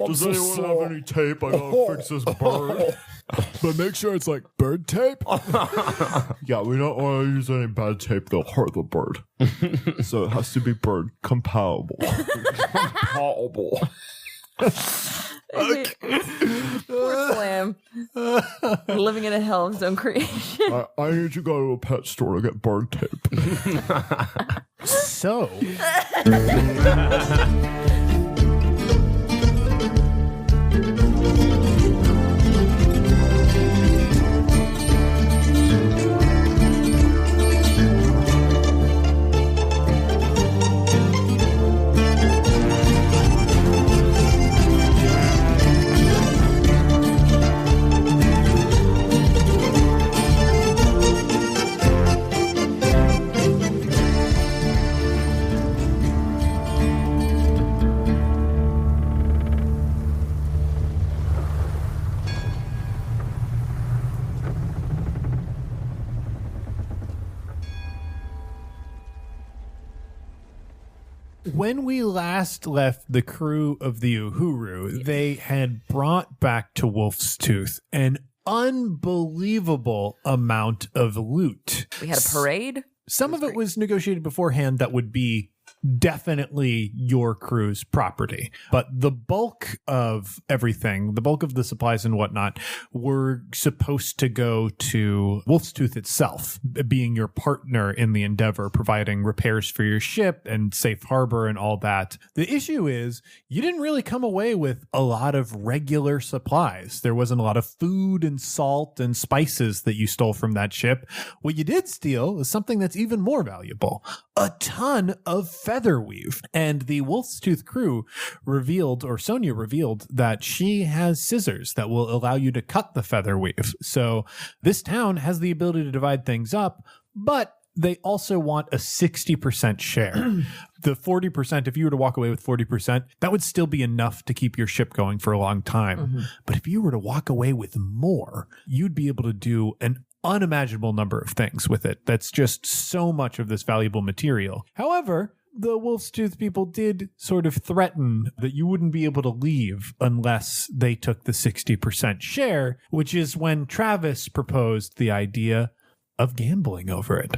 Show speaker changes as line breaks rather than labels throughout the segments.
Does anyone have any tape? I gotta fix this bird. But make sure it's like bird tape. Yeah, we don't want to use any bad tape that'll hurt the bird. So it has to be bird compatible. Compatible.
Poor Slam. Living in a hell of his own creation.
I need to go to a pet store to get bird tape.
So... When we last left the crew of the Uhuru, they had brought back to Wolf's Tooth an unbelievable amount of loot.
We had a parade.
Some of it was negotiated beforehand that would be definitely your crew's property. But the bulk of everything, the bulk of the supplies and whatnot, were supposed to go to Wolf's Tooth itself, being your partner in the endeavor, providing repairs for your ship and safe harbor and all that. The issue is you didn't really come away with a lot of regular supplies. There wasn't a lot of food and salt and spices that you stole from that ship. What you did steal is something that's even more valuable. A ton of featherweave. And the Wolf's Tooth crew revealed, or Sonia revealed, that she has scissors that will allow you to cut the featherweave. So this town has the ability to divide things up, but they also want a 60% share. The 40%, if you were to walk away with 40%, that would still be enough to keep your ship going for a long time. Mm-hmm. But if you were to walk away with more, you'd be able to do an unimaginable number of things with it. That's just so much of this valuable material. However, the Wolf's Tooth people did sort of threaten that you wouldn't be able to leave unless they took the 60% share, which is when Travis proposed the idea of gambling over it.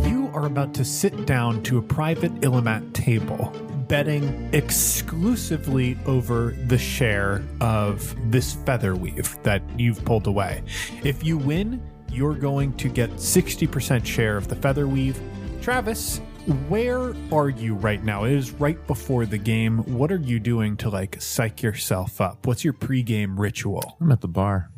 You are about to sit down to a private Illimat table, betting exclusively over the share of this featherweave that you've pulled away. If you win, you're going to get 60% share of the featherweave. Travis, where are you right now? It is right before the game. What are you doing to like psych yourself up? What's your pregame ritual?
I'm at the bar.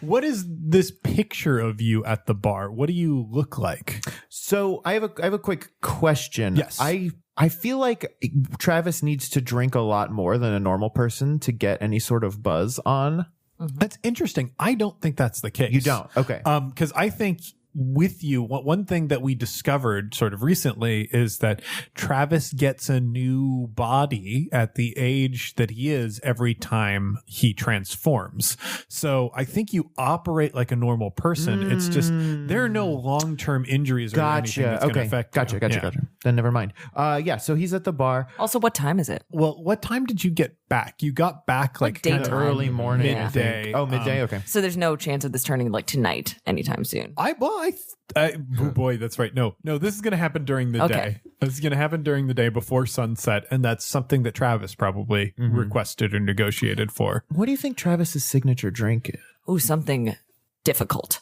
What is this picture of you at the bar? What do you look like?
So I have a quick question.
Yes.
I feel like Travis needs to drink a lot more than a normal person to get any sort of buzz on.
Mm-hmm. That's interesting. I don't think that's the case.
You don't? Okay.
Because I think with you, one thing that we discovered sort of recently is that Travis gets a new body at the age that he is every time he transforms. So I think you operate like a normal person. It's just there are no long-term injuries or anything that's going to affect you.
Gotcha. Then never mind. Yeah, so he's at the bar.
Also, what time is it?
Well, what time did you get back? You got back like kind of
early
morning.
Midday.
Oh, midday? Okay.
So there's no chance of this turning like tonight anytime soon.
Oh boy, that's right. No, this is going to happen during the day. This is going to happen during the day before sunset, and that's something that Travis probably requested or negotiated for.
What do you think Travis's signature drink is?
Ooh, something difficult.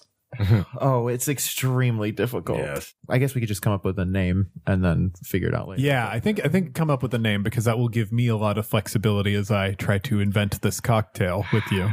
Oh, it's extremely difficult. Yes. I guess we could just come up with a name and then figure it out later.
Yeah, I think come up with a name because that will give me a lot of flexibility as I try to invent this cocktail with you.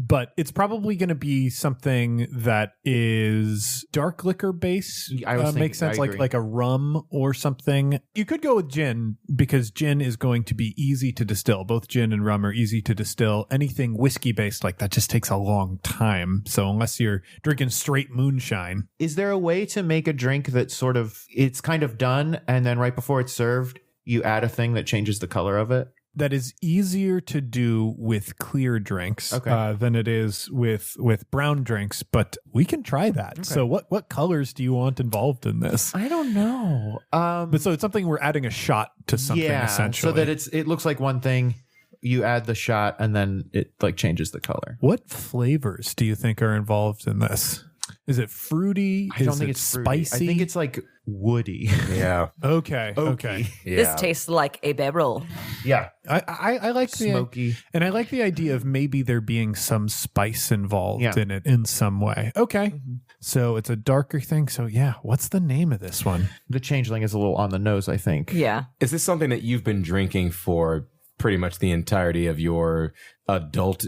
But it's probably going to be something that is dark liquor based. Makes sense, like a rum or something. You could go with gin because gin is going to be easy to distill. Both gin and rum are easy to distill. Anything whiskey based like that just takes a long time. So unless you're drinking straight moonshine.
Is there a way to make a drink that sort of, it's kind of done and then right before it's served, you add a thing that changes the color of it?
that is easier to do with clear drinks than it is with brown drinks, but we can try that. Okay. So what colors do you want involved in this?
I don't know.
But so it's something we're adding a shot to something essentially.
So that it looks like one thing. You add the shot and then it like changes the color.
What flavors do you think are involved in this? Is it fruity?
I don't think it's
spicy.
Fruity. I think it's like woody.
Yeah.
Okay.
Oaky.
Okay.
Yeah.
This tastes like a barrel.
Yeah.
I like
smoky.
And I like the idea of maybe there being some spice involved in it in some way. Okay. Mm-hmm. So it's a darker thing. So yeah, what's the name of this one?
The changeling is a little on the nose, I think.
Yeah.
Is this something that you've been drinking for pretty much the entirety of your adult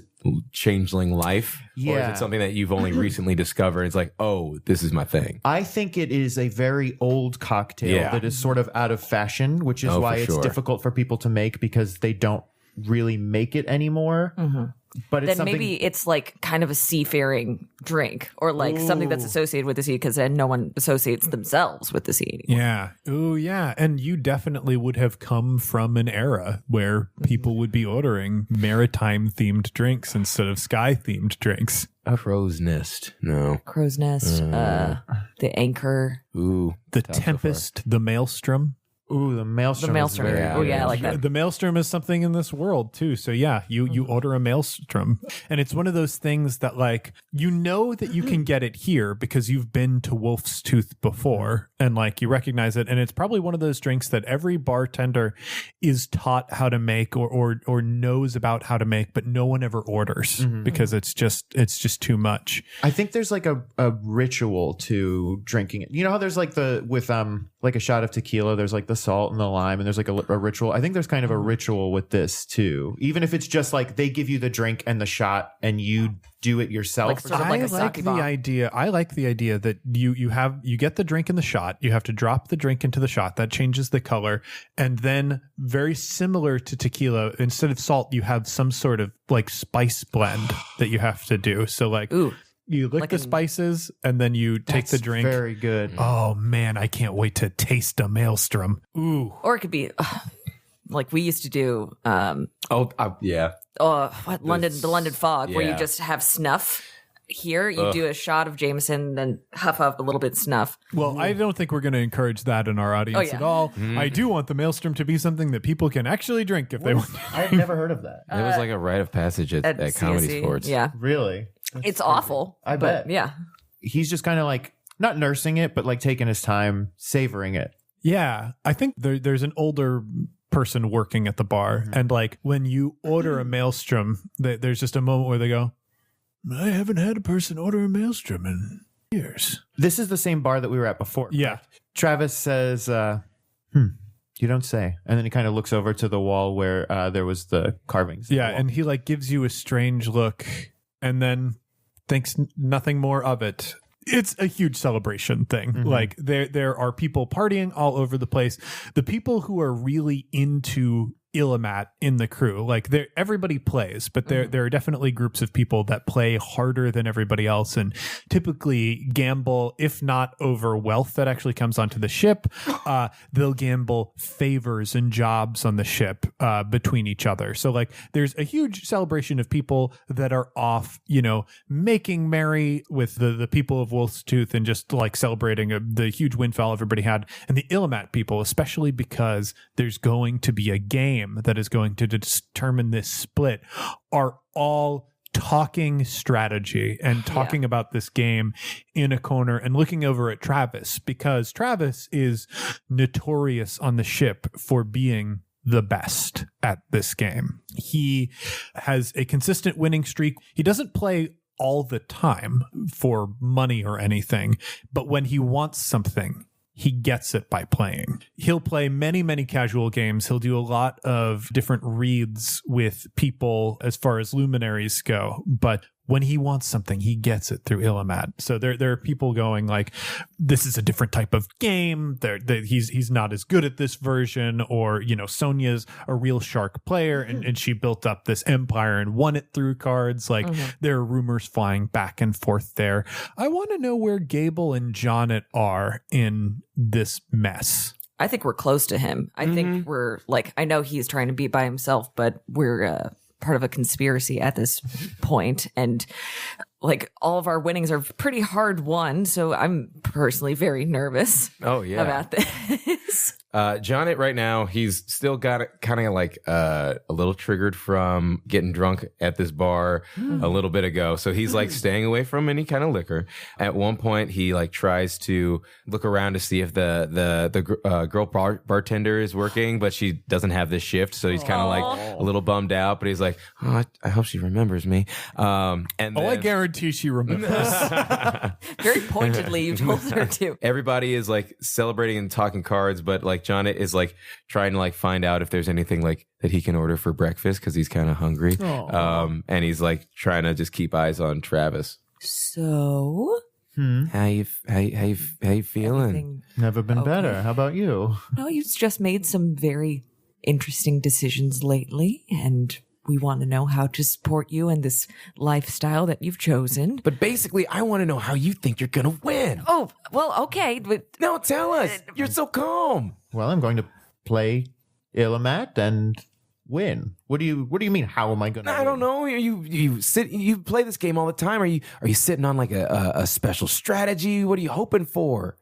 changeling life?
Yeah.
Or is it something that you've only recently discovered? It's like, oh, this is my thing.
I think it is a very old cocktail that is sort of out of fashion, which is why it's difficult for people to make because they don't really make it anymore. Mm-hmm. But it's
then maybe it's like kind of a seafaring drink or like something that's associated with the sea because then no one associates themselves with the sea anymore.
Yeah. Oh, yeah. And you definitely would have come from an era where people would be ordering maritime themed drinks instead of sky themed drinks.
A crow's nest. No.
Crow's nest. The anchor.
Ooh.
The Tempest. The Maelstrom.
Ooh, the Maelstrom.
The Maelstrom. I like that.
The Maelstrom is something in this world too. So yeah, you order a Maelstrom, and it's one of those things that like you know that you can get it here because you've been to Wolf's Tooth before, and like you recognize it, and it's probably one of those drinks that every bartender is taught how to make or knows about how to make, but no one ever orders because it's just too much.
I think there's like a ritual to drinking it. You know how there's like with like a shot of tequila, there's like the salt and the lime, and there's like a ritual. I think there's kind of a ritual with this too. Even if it's just like they give you the drink and the shot and you do it yourself.
Like sort of like a sake bomb.
I like the idea that you get the drink in the shot, you have to drop the drink into the shot, that changes the color, and then very similar to tequila, instead of salt, you have some sort of like spice blend that you have to do. So like you lick the spices and then you take the drink.
Very good.
Oh man, I can't wait to taste a Maelstrom. Ooh.
Or it could be like we used to do.
Yeah.
The London Fog, where you just have snuff. Here, you do a shot of Jameson, then huff up a little bit of snuff.
Well, I don't think we're going to encourage that in our audience at all. I do want the Maelstrom to be something that people can actually drink if they want.
I've never heard of that.
It was like a rite of passage at Comedy
CSC,
Sports.
Yeah.
Really?
It's awful.
I bet.
Yeah.
He's just kind of like not nursing it, but like taking his time, savoring it.
Yeah. I think there's an older person working at the bar. And like when you order a Maelstrom, there's just a moment where they go, I haven't had a person order a Maelstrom in years.
This is the same bar that we were at before.
Yeah.
Travis says, you don't say. And then he kind of looks over to the wall where there was the carvings.
Yeah. And he like gives you a strange look and then thinks nothing more of it. It's a huge celebration thing. Like there are people partying all over the place. The people who are really into Illimat in the crew, like everybody plays, but there are definitely groups of people that play harder than everybody else and typically gamble, if not over wealth that actually comes onto the ship, they'll gamble favors and jobs on the ship between each other. So like there's a huge celebration of people that are off, making merry with the people of Wolf's Tooth and just like celebrating the huge windfall everybody had, and the Illimat people, especially because there's going to be a game that is going to determine this split, are all talking strategy and talking about this game in a corner and looking over at Travis, because Travis is notorious on the ship for being the best at this game. He has a consistent winning streak. He doesn't play all the time for money or anything, but when he wants something, he gets it by playing. He'll play many, many casual games. He'll do a lot of different reads with people as far as luminaries go. But when he wants something, he gets it through Illimat. So there are people going like, this is a different type of game. He's not as good at this version. Or, Sonia's a real shark player and she built up this empire and won it through cards. Like there are rumors flying back and forth there. I want to know where Gable and Jonnet are in this mess.
I think we're close to him. I think we're like, I know he's trying to be by himself, but we're part of a conspiracy at this point. And like all of our winnings are pretty hard won. So I'm personally very nervous about this.
Jonnet right now, he's still got it kind of like a little triggered from getting drunk at this bar a little bit ago. So he's like staying away from any kind of liquor. At one point, he like tries to look around to see if the girl bartender is working, but she doesn't have this shift. So he's kind of like a little bummed out, but he's like, oh, I hope she remembers me. And
I guarantee she remembers.
Very pointedly, you told her to.
Everybody is like celebrating and talking cards, but like Jonnet is like trying to like find out if there's anything like that he can order for breakfast because he's kind of hungry. And he's like trying to just keep eyes on Travis.
So,
How you feeling?
everything-
Never been better. How about you?
no, you've just made some very interesting decisions lately, and we want to know how to support you and this lifestyle that you've chosen.
But basically, I want to know how you think you're gonna win.
Oh, well, okay, but
No, tell us. You're so calm.
Well, I'm going to play Illimat and win. What do you mean? How am I going to?
I don't know. You play this game all the time. Are you sitting on like a special strategy? What are you hoping for?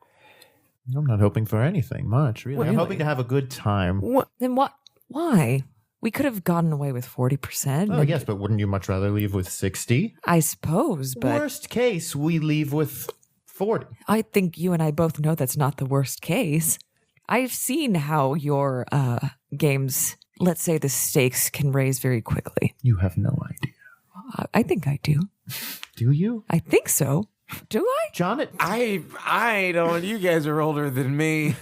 I'm not hoping for anything much, really. I'm hoping to have a good time.
then what? Why? We could have gotten away with 40%.
Oh, yes, but wouldn't you much rather leave with 60?
I suppose, but
Worst case, we leave with 40.
I think you and I both know that's not the worst case. I've seen how your games, let's say the stakes can raise very quickly.
You have no idea.
I think I do.
Do you?
I think so. Do I?
John,
I don't. You guys are older than me.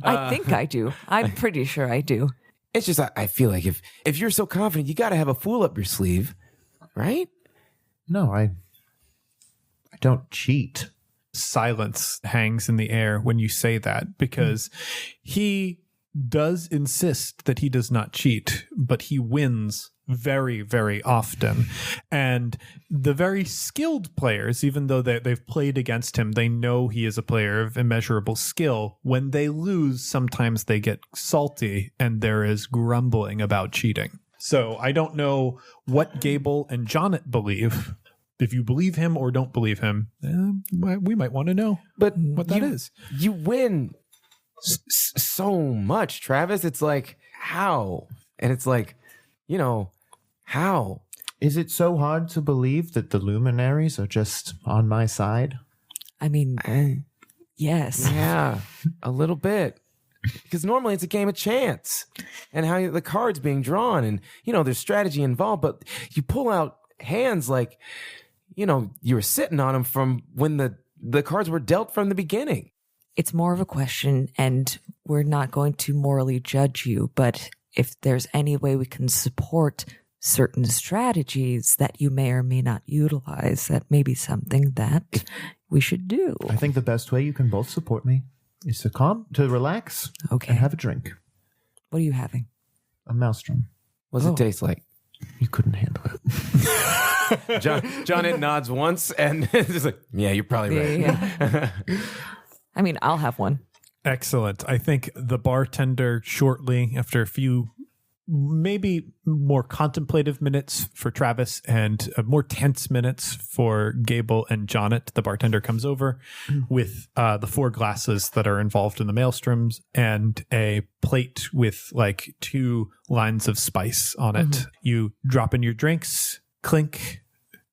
I think I do. I'm pretty sure I do.
It's just I feel like if you're so confident, you got to have a fool up your sleeve, right?
No, I don't cheat.
Silence hangs in the air when you say that, because he does insist that he does not cheat, but he wins very, very often. And the very skilled players, even though they've played against him, they know he is a player of immeasurable skill. When they lose, sometimes they get salty and there is grumbling about cheating. So I don't know what Gable and Jonnet believe. If you believe him or don't believe him, we might want to know what that is.
You win so much, Travis. It's like, how? And it's like, how?
Is it so hard to believe that the luminaries are just on my side?
I mean, yes.
Yeah, a little bit. Because normally it's a game of chance and how the cards being drawn and, there's strategy involved, but you pull out hands like, you were sitting on them from when the cards were dealt from the beginning.
It's more of a question, and we're not going to morally judge you, but if there's any way we can support certain strategies that you may or may not utilize, that may be something that we should do.
I think the best way you can both support me is to relax
Okay.
and have a drink.
What are you having?
A maelstrom.
What's it taste like?
You couldn't handle it.
John nods once and is like, yeah, you're probably right.
Yeah. I mean, I'll have one.
Excellent. I think the bartender, shortly after a few maybe more contemplative minutes for Travis and more tense minutes for Gable and Jonnet, the bartender comes over with the 4 glasses that are involved in the maelstroms and a plate with like 2 lines of spice on it. You drop in your drinks, clink,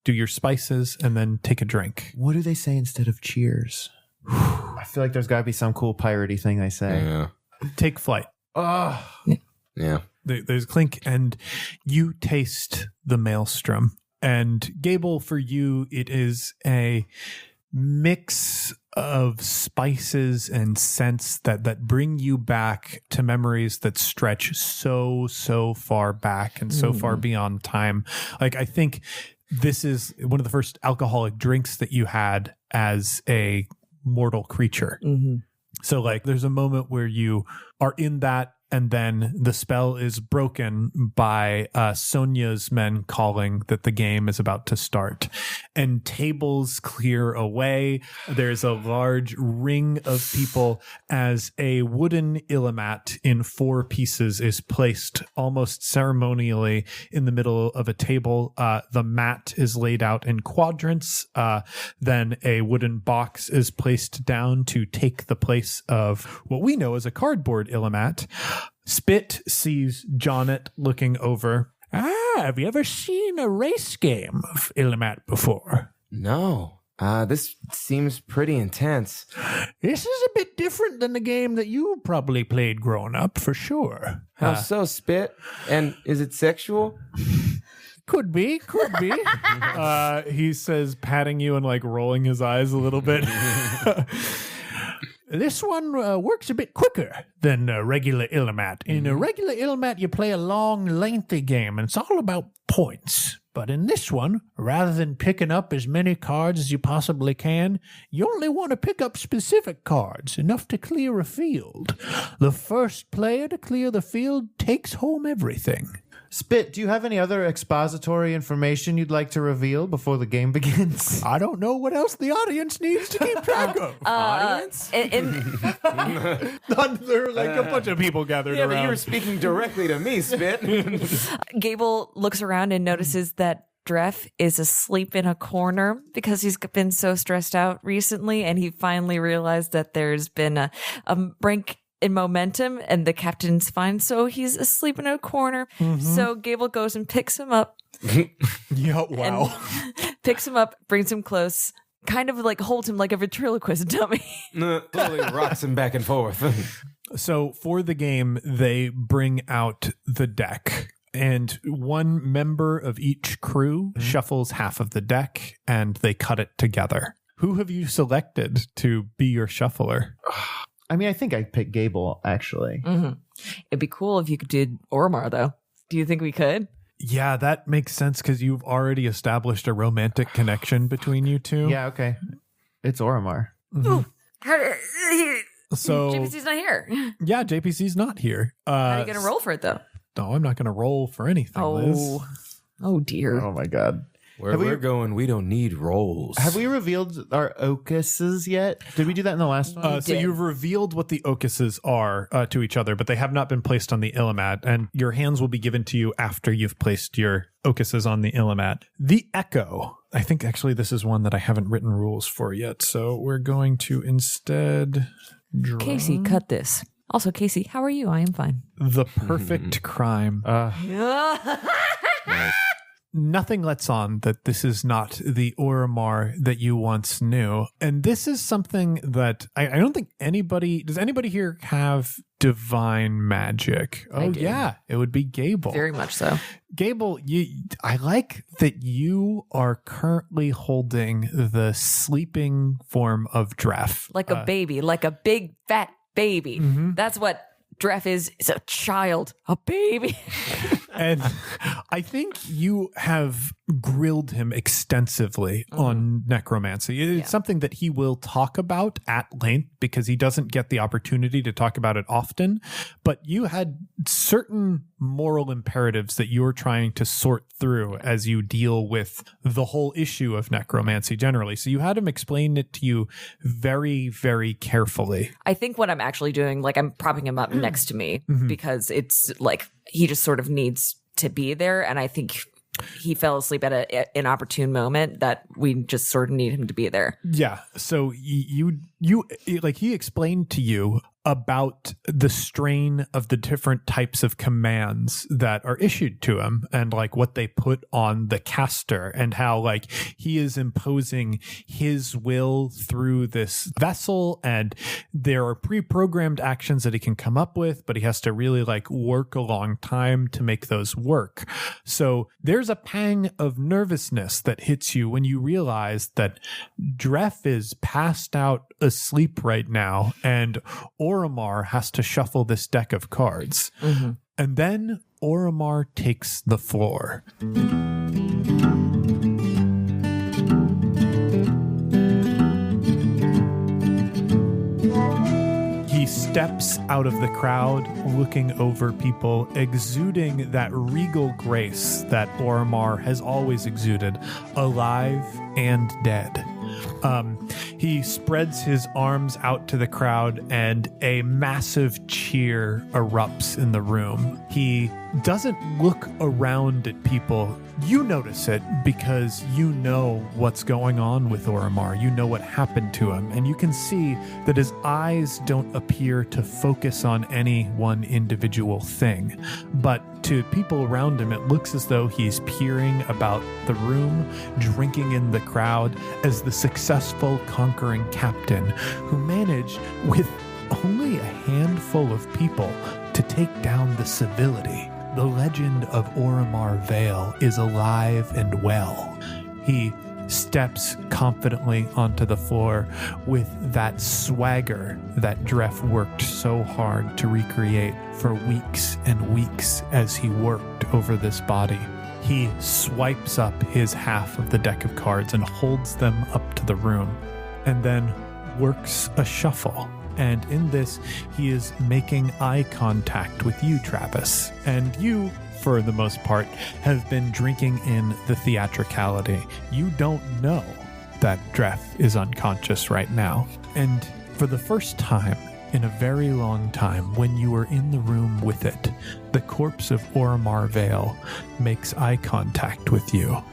do your spices, and then take a drink.
What do they say instead of cheers? I feel like there's got to be some cool piratey thing they say.
Yeah.
Take flight.
Yeah.
There's clink, and you taste the maelstrom. And Gable, for you, it is a mix of spices and scents that bring you back to memories that stretch so far back and so far beyond time. Like, I think this is one of the first alcoholic drinks that you had as a mortal creature. So like there's a moment where you are in that and then the spell is broken by Sonia's men calling that the game is about to start. And tables clear away. There's a large ring of people as a wooden Illimat in 4 pieces is placed almost ceremonially in the middle of a table. The mat is laid out in quadrants. Then a wooden box is placed down to take the place of what we know as a cardboard Illimat. Spit sees Jonnet looking over. Have you ever seen a race game of Illimat before?
No. This seems pretty intense.
This is a bit different than the game that you probably played growing up, for sure.
How so, Spit? And is it sexual?
Could be. He says, patting you and like rolling his eyes a little bit. This one works a bit quicker than a regular Illimat. In a regular Illimat, you play a long, lengthy game, and it's all about points. But in this one, rather than picking up as many cards as you possibly can, you only want to pick up specific cards, enough to clear a field. The first player to clear the field takes home everything.
Spit, do you have any other expository information you'd like to reveal before the game begins?
I don't know what else the audience needs to keep track of.
Audience?
There are like a bunch of people gathered
Yeah,
around.
but you were speaking directly to me, Spit.
Gable looks around and notices that Dref is asleep in a corner because he's been so stressed out recently, and he finally realized that there's been a break in momentum and the captain's fine, so he's asleep in a corner. So Gable goes and picks him up.
Yeah, wow.
Picks him up, brings him close, kind of like holds him like a ventriloquist dummy.
Slowly rocks him back and forth.
So for the game, they bring out the deck. And one member of each crew shuffles half of the deck, and they cut it together. Who have you selected to be your shuffler?
I mean, I think I'd pick Gable, actually.
It'd be cool if you could do Ormar, though. Do you think we could?
Yeah, that makes sense because you've already established a romantic connection between you two.
Yeah, okay. It's Oromar.
So
JPC's not here.
yeah, JPC's not here.
How are you going to roll for it, though?
No, I'm not going to roll for anything, Liz.
Oh, dear.
Oh, my God.
Where we're going, we don't need rolls.
Have we revealed our ocuses yet? Did we do that in the last one?
So you've revealed what the ocuses are to each other, but they have not been placed on the Illimat, and your hands will be given to you after you've placed your ocuses on the Illimat. The Echo. I think actually this is one that I haven't written rules for yet, so we're going to instead draw
Casey, cut this. Also, Casey, how are you? I am fine.
the perfect crime. Nothing lets on that this is not the Oromar that you once knew. And this is something that I don't think anybody... Does anybody here have divine magic?
I
Oh,
do.
yeah. It would be Gable.
Very much so.
Gable, I like that you are currently holding the sleeping form of Dref.
Like a baby, like a big fat baby.
Mm-hmm.
That's what Dref is. It's a child, a baby.
And I think you have grilled him extensively on necromancy. It's something that he will talk about at length because he doesn't get the opportunity to talk about it often. But you had certain moral imperatives that you were trying to sort through as you deal with the whole issue of necromancy generally. So you had him explain it to you very, very carefully.
I think what I'm actually doing, like I'm propping him up next to me because it's like he just sort of needs to be there. And I think he fell asleep at an inopportune moment that we just sort of need him to be there.
Yeah. So you like he explained to you about the strain of the different types of commands that are issued to him and like what they put on the caster and how like he is imposing his will through this vessel, and there are pre-programmed actions that he can come up with, but he has to really like work a long time to make those work. So there's a pang of nervousness that hits you when you realize that Dref is passed out asleep right now and Oromar has to shuffle this deck of cards. And then Oromar takes the floor. He steps out of the crowd, looking over people, exuding that regal grace that Oromar has always exuded, alive and dead. He spreads his arms out to the crowd and a massive cheer erupts in the room. He doesn't look around at people. You notice it because you know what's going on with Oromar. You know what happened to him, and you can see that his eyes don't appear to focus on any one individual thing. But to people around him, it looks as though he's peering about the room, drinking in the crowd as the successful conquering captain who managed, with only a handful of people, to take down the Civility. The legend of Oromar Vale is alive and well. He steps confidently onto the floor with that swagger that Dref worked so hard to recreate for weeks and weeks as he worked over this body. He swipes up his half of the deck of cards and holds them up to the room, and then works a shuffle. And in this, he is making eye contact with you, Travis. And you, for the most part, have been drinking in the theatricality. You don't know that Dref is unconscious right now. And for the first time in a very long time, when you are in the room with it, the corpse of Oromar Vale makes eye contact with you.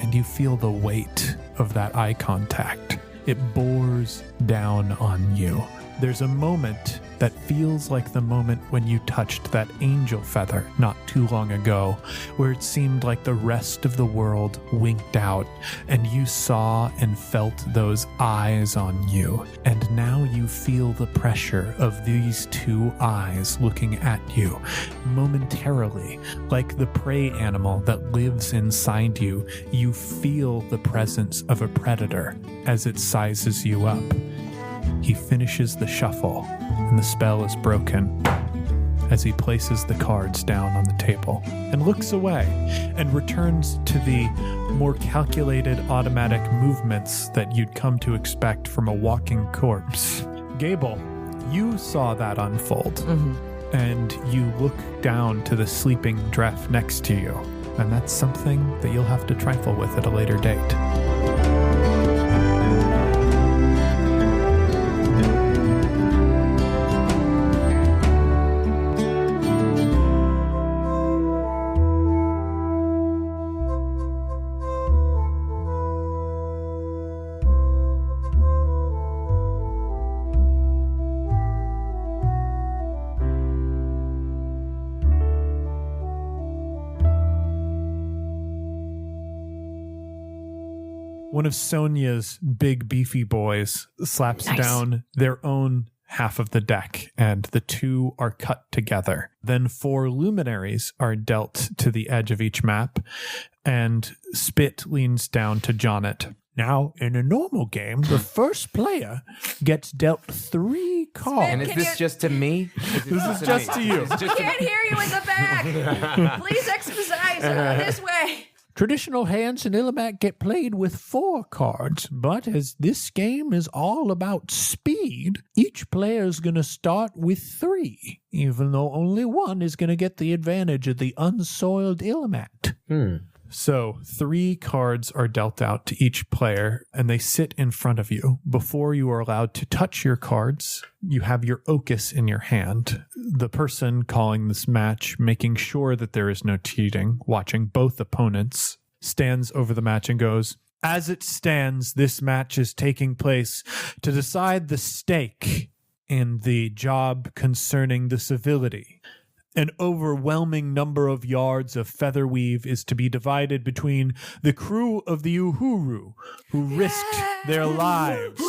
And you feel the weight of that eye contact. It bores down on you. There's a moment that feels like the moment when you touched that angel feather not too long ago, where it seemed like the rest of the world winked out and you saw and felt those eyes on you. And now you feel the pressure of these two eyes looking at you momentarily, like the prey animal that lives inside you. You feel the presence of a predator as it sizes you up. He finishes the shuffle, and the spell is broken as he places the cards down on the table and looks away and returns to the more calculated automatic movements that you'd come to expect from a walking corpse. Gable, you saw that unfold, and you look down to the sleeping Dref next to you, and that's something that you'll have to trifle with at a later date. One of Sonia's big beefy boys slaps down their own half of the deck, and the two are cut together. Then 4 luminaries are dealt to the edge of each map, and Spit leans down to Jonnet. Now, in a normal game, the first player gets dealt 3 cards.
And is this just to me?
This is just to you.
I can't hear you in the back. Please exercise this way.
Traditional hands in Illimat get played with 4 cards, but as this game is all about speed, each player is going to start with 3, even though only one is going to get the advantage of the unsoiled Illimat. So 3 cards are dealt out to each player, and they sit in front of you. Before you are allowed to touch your cards, you have your Ocus in your hand. The person calling this match, making sure that there is no cheating, watching both opponents, stands over the match and goes, "As it stands, this match is taking place to decide the stake in the job concerning the Civility. An overwhelming number of yards of featherweave is to be divided between the crew of the Uhuru, who risked their lives,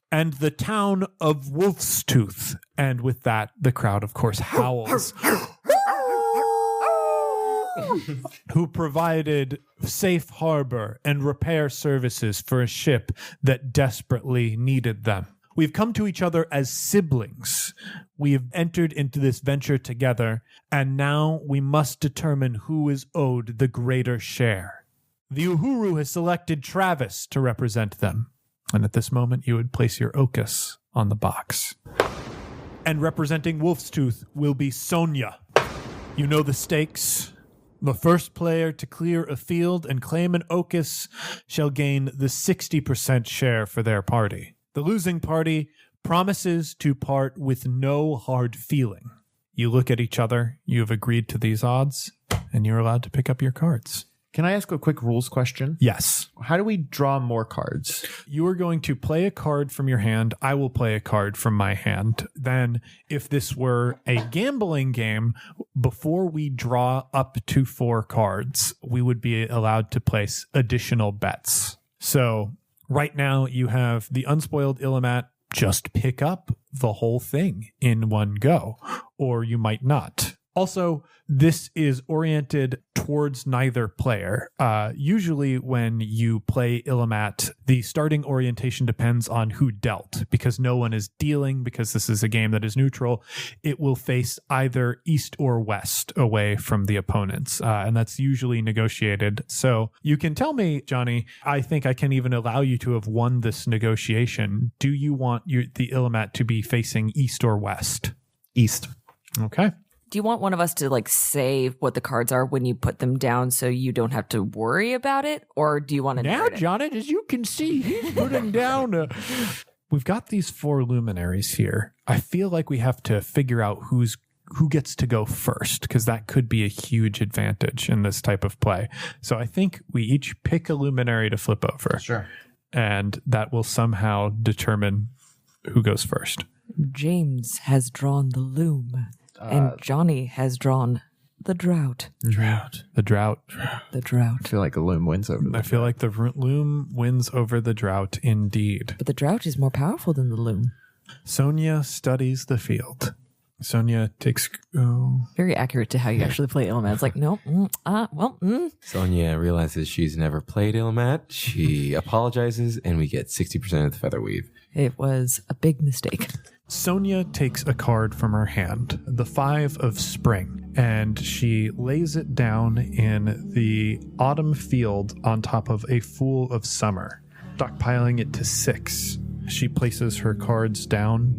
and the town of Wolf's Tooth." And with that, the crowd, of course, howls. Who provided safe harbor and repair services for a ship that desperately needed them. We've come to each other as siblings. We have entered into this venture together, and now we must determine who is owed the greater share. The Uhuru has selected Travis to represent them. And at this moment, you would place your Ocus on the box. And representing Wolf's Tooth will be Sonia. You know the stakes. The first player to clear a field and claim an Ocus shall gain the 60% share for their party. The losing party promises to part with no hard feeling. You look at each other, you have agreed to these odds, and you're allowed to pick up your cards.
Can I ask a quick rules question?
Yes.
How do we draw more cards?
You are going to play a card from your hand. I will play a card from my hand. Then, if this were a gambling game, before we draw up to 4 cards, we would be allowed to place additional bets. So, right now, you have the unspoiled Illimat. Just pick up the whole thing in one go, or you might not. Also, this is oriented towards neither player. Usually when you play Illimat, the starting orientation depends on who dealt. Because no one is dealing, because this is a game that is neutral, it will face either east or west away from the opponents. And that's usually negotiated. So you can tell me, Johnny, I think I can even allow you to have won this negotiation. Do you want the Illimat to be facing east or west?
East.
Okay.
Do you want one of us to like say what the cards are when you put them down so you don't have to worry about it? Or do you want to
Now,
narrate it?
Johnny, as you can see, he's putting down We've got these 4 luminaries here. I feel like we have to figure out who gets to go first, because that could be a huge advantage in this type of play. So I think we each pick a luminary to flip over.
Sure.
And that will somehow determine who goes first.
James has drawn the loom. And Johnny has drawn the drought.
The drought.
The drought.
I feel like a loom wins over
I feel like the loom wins over the drought indeed.
But the drought is more powerful than the loom.
Sonia studies the field. Sonia takes...
Very accurate to how you actually play Illimat. It's like, no,
Sonia realizes she's never played Illimat. She apologizes, and we get 60% of the featherweave.
It was a big mistake.
Sonia takes a card from her hand, the 5 of Spring, and she lays it down in the autumn field on top of a Fool of Summer, stockpiling it to 6. She places her cards down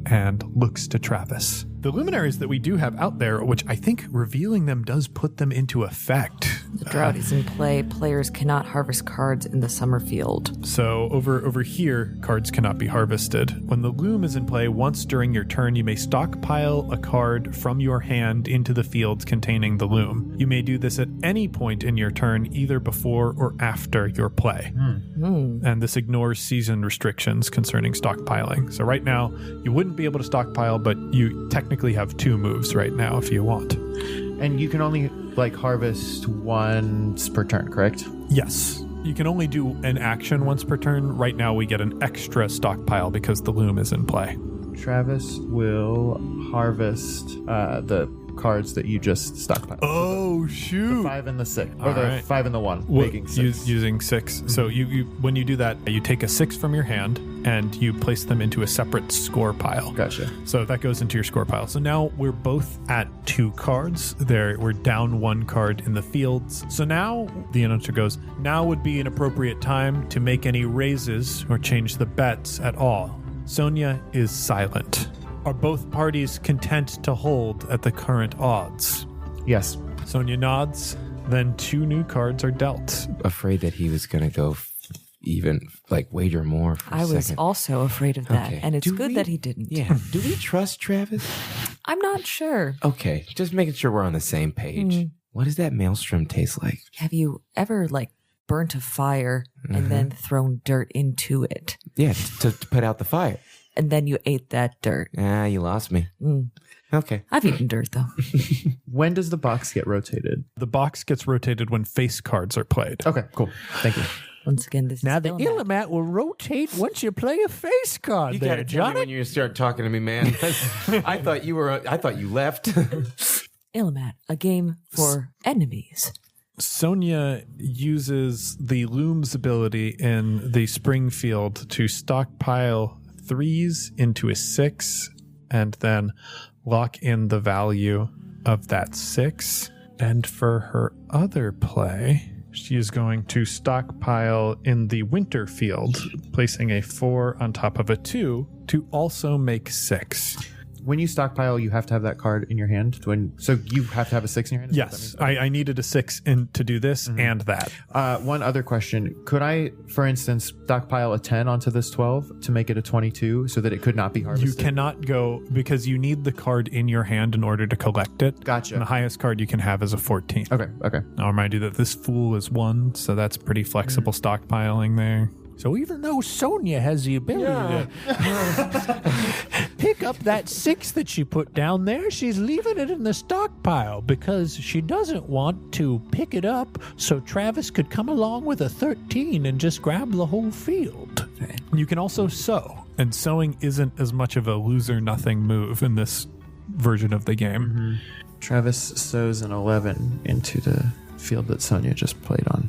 and looks to Travis. The luminaries that we do have out there, which I think revealing them does put them into effect.
The drought is in play. Players cannot harvest cards in the summer field.
So over here, cards cannot be harvested. When the loom is in play, once during your turn, you may stockpile a card from your hand into the fields containing the loom. You may do this at any point in your turn, either before or after your play. And this ignores season restrictions concerning stockpiling. So right now, you wouldn't be able to stockpile, but you technically have 2 moves right now if you want.
And you can only harvest once per turn, correct?
Yes. You can only do an action once per turn. Right now we get an extra stockpile because the loom is in play.
Travis will harvest the cards that you just stockpiled.
Oh, shoot.
The 5 and the 6. Or
All
the
right.
5 and the 1, making 6.
Using 6. So you when you do that, you take a 6 from your hand and you place them into a separate score pile.
Gotcha.
So that goes into your score pile. So now we're both at 2 cards. We're down 1 card in the fields. So now the announcer goes, now would be an appropriate time to make any raises or change the bets at all. Sonia is silent. Are both parties content to hold at the current odds?
Yes.
Sonia nods. Then 2 new cards are dealt.
Afraid that he was going to go wager more for
I
a
was
second.
also afraid of that.
Okay.
And it's
Do
good
we-
that he didn't.
Yeah. Do we trust Travis?
I'm not sure.
Okay. Just making sure we're on the same page. What does that maelstrom taste like?
Have you ever burnt a fire and then thrown dirt into it?
Yeah, to put out the fire.
And then you ate that dirt.
Ah, you lost me. Okay.
I've eaten dirt though.
When does the box get rotated?
The box gets rotated when face cards are played.
Okay, cool. Thank you.
Once again, this
Now
is
the
Illimat.
Illimat will rotate once you play a face card.
You
there,
gotta tell me
Johnny.
when you start talking to me, man. I thought you left.
Illimat, a game for enemies.
Sonia uses the Loom's ability in the Springfield to stockpile 3s into a 6 and then lock in the value of that 6. And for her other play, She is going to stockpile in the winter field, placing a 4 on top of a 2 to also make 6.
When you stockpile, you have to have that card in your hand. So you have to have a 6 in your hand?
Yes, I needed a 6 to do this and that.
One other question. Could I, for instance, stockpile a 10 onto this 12 to make it a 22 so that it could not be harvested?
You cannot go because you need the card in your hand in order to collect it.
Gotcha.
And the highest card you can have is a 14.
Okay.
I'll remind you that this fool is 1, so that's pretty flexible stockpiling there. So even though Sonia has the ability to pick up that 6 that she put down there, she's leaving it in the stockpile because she doesn't want to pick it up so Travis could come along with a 13 and just grab the whole field. You can also sow, and sowing isn't as much of a loser-nothing move in this version of the game.
Travis sows an 11 into the field that Sonia just played on.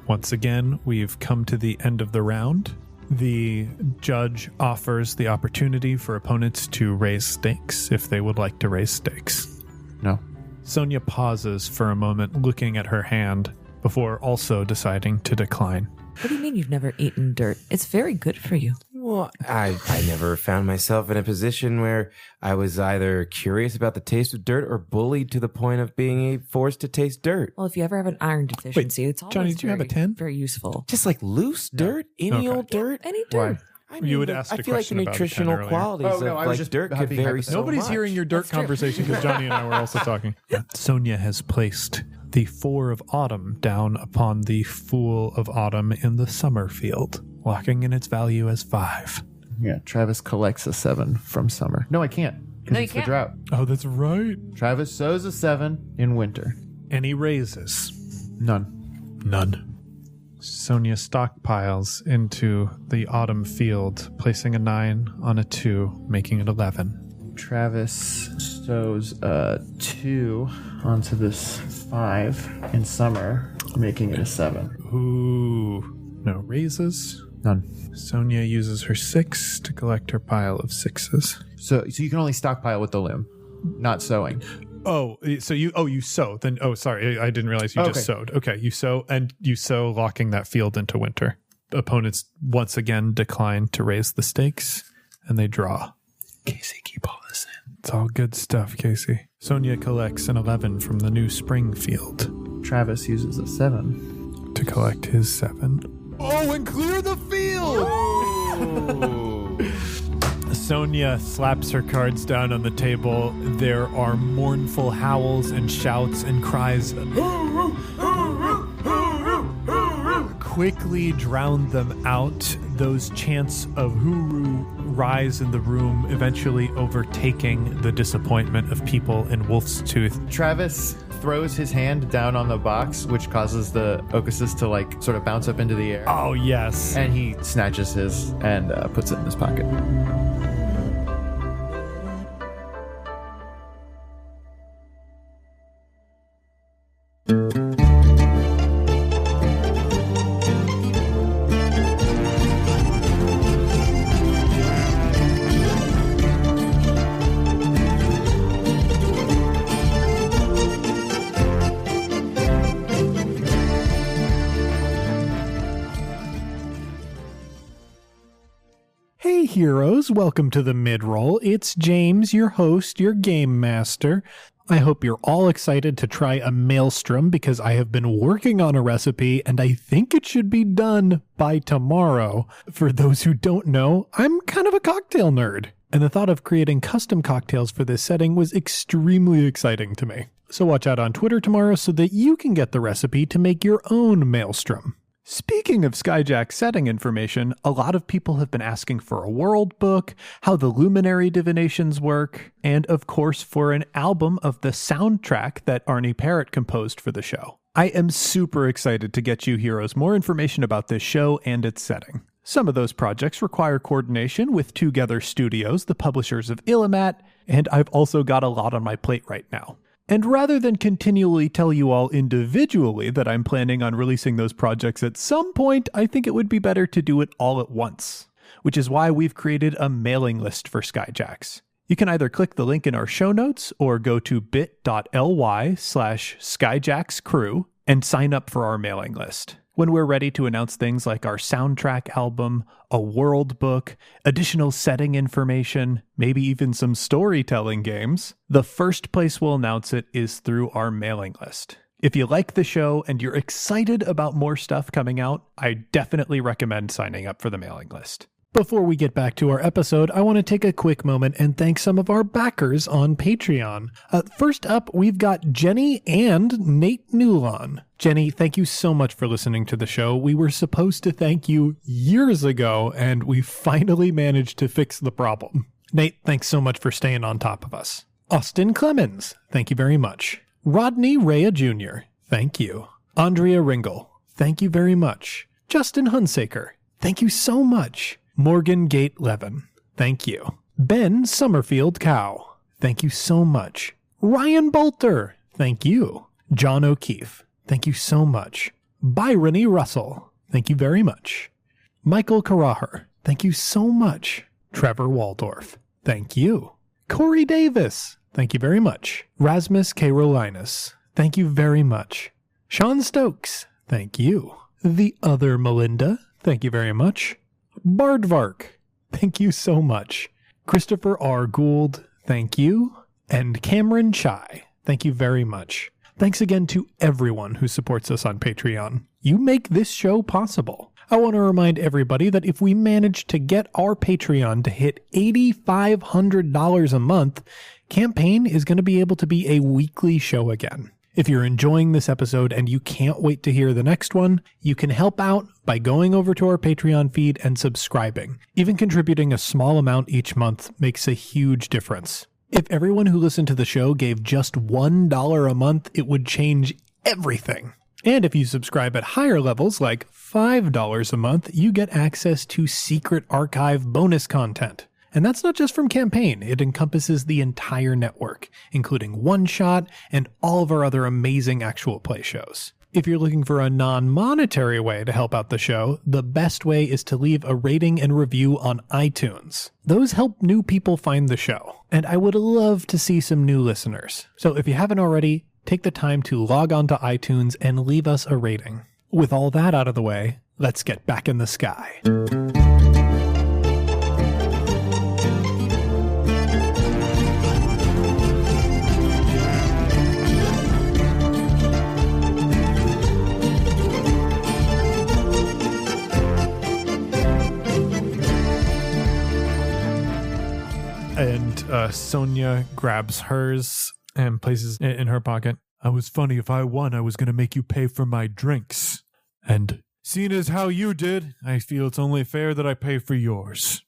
Once again, we've come to the end of the round. The judge offers the opportunity for opponents to raise stakes if they would like to raise stakes.
No.
Sonia pauses for a moment, looking at her hand, before also deciding to decline.
What do you mean you've never eaten dirt? It's very good for you.
Well, I never found myself in a position where I was either curious about the taste of dirt or bullied to the point of being forced to taste dirt.
Well, if you ever have an iron deficiency, it's always
Johnny, did you have a 10?
Very useful.
Just like loose dirt, any old dirt.
Any dirt.
I
You had asked
I
a
feel like the
question about the 10
nutritional
earlier.
qualities
Oh, no, I
of
was
like
just
dirt could
being
vary so
Nobody's
much.
hearing your dirt conversation because Johnny and I were also talking. Sonia has placed the 4 of autumn down upon the Fool of Autumn in the summer field, locking in its value as 5.
Yeah, Travis collects a 7 from summer. No, I can't. Because
No, you
it's
can't.
the drought.
Oh, that's right.
Travis sows a 7 in winter.
And he raises.
None.
Sonia stockpiles into the autumn field, placing a 9 on a 2, making it 11.
Travis sows a 2 onto this 5 in summer, making it a 7.
Ooh. No raises.
None.
Sonia uses her 6 to collect her pile of 6s.
So you can only stockpile with the loom, not sowing.
Oh, so you sow. Then, sorry, I didn't realize you just sowed. Okay, you sow, locking that field into winter. Opponents once again decline to raise the stakes, and they draw.
Casey, keep all this in.
It's all good stuff, Casey. Sonia collects an 11 from the new spring field
Travis uses a 7.
to collect his 7. Oh, and clear the field! Sonia slaps her cards down on the table. There are mournful howls and shouts and cries. Quickly drown them out. Those chants of hooroo rise in the room, eventually overtaking the disappointment of people in Wolf's Tooth.
Travis throws his hand down on the box, which causes the Okuses to like sort of bounce up into the air.
Oh, yes.
And he snatches his and puts it in his pocket.
Hey heroes, welcome to the mid-roll. It's James, your host, your game master. I hope you're all excited to try a maelstrom because I have been working on a recipe and I think it should be done by tomorrow. For those who don't know, I'm kind of a cocktail nerd, and the thought of creating custom cocktails for this setting was extremely exciting to me. So watch out on Twitter tomorrow so that you can get the recipe to make your own maelstrom. Speaking of Skyjacks setting information, a lot of people have been asking for a world book, how the luminary divinations work, and of course for an album of the soundtrack that Arnie Parrott composed for the show. I am super excited to get you heroes more information about this show and its setting. Some of those projects require coordination with Together Studios, the publishers of Illimat, and I've also got a lot on my plate right now. And rather than continually tell you all individually that I'm planning on releasing those projects at some point, I think it would be better to do it all at once, which is why we've created a mailing list for Skyjacks. You can either click the link in our show notes or go to bit.ly/SkyjacksCrew and sign up for our mailing list. When we're ready to announce things like our soundtrack album, a world book, additional setting information, maybe even some storytelling games, the first place we'll announce it is through our mailing list. If you like the show and you're excited about more stuff coming out, I definitely recommend signing up for the mailing list. Before we get back to our episode, I want to take a quick moment and thank some of our backers on Patreon. First up, we've got Jenny and Nate Newlon. Jenny, thank you so much for listening to the show. We were supposed to thank you years ago, and we finally managed to fix the problem. Nate, thanks so much for staying on top of us. Austin Clemens, thank you very much. Rodney Rea Jr., thank you. Andrea Ringel, thank you very much. Justin Hunsaker, thank you so much. Morgan Gate Levin, thank you. Ben Summerfield Cow, thank you so much. Ryan Bolter, thank you. John O'Keefe, thank you so much. Byrony Russell, thank you very much. Michael Karaher, thank you so much. Trevor Waldorf, thank you. Corey Davis, thank you very much. Rasmus Carolinus, thank you very much. Sean Stokes, thank you. The Other Melinda, thank you very much. Bardvark, thank you so much. Christopher R. Gould, thank you. And Cameron Chai, thank you very much. Thanks again to everyone who supports us on Patreon. You make this show possible. I want to remind everybody that if we manage to get our Patreon to hit $8,500 a month, Campaign is going to be able to be a weekly show again. If you're enjoying this episode and you can't wait to hear the next one, you can help out by going over to our Patreon feed and subscribing. Even contributing a small amount each month makes a huge difference. If everyone who listened to the show gave just $1 a month, it would change everything. And if you subscribe at higher levels, like $5 a month, you get access to secret archive bonus content. And that's not just from Campaign, it encompasses the entire network, including One Shot and all of our other amazing actual play shows. If you're looking for a non-monetary way to help out the show, the best way is to leave a rating and review on iTunes. Those help new people find the show, and I would love to see some new listeners. So if you haven't already, take the time to log on to iTunes and leave us a rating. With all that out of the way, let's get back in the sky. And Sonia grabs hers and places it in her pocket. I was funny. If I won, I was going to make you pay for my drinks. And seeing as how you did, I feel it's only fair that I pay for yours.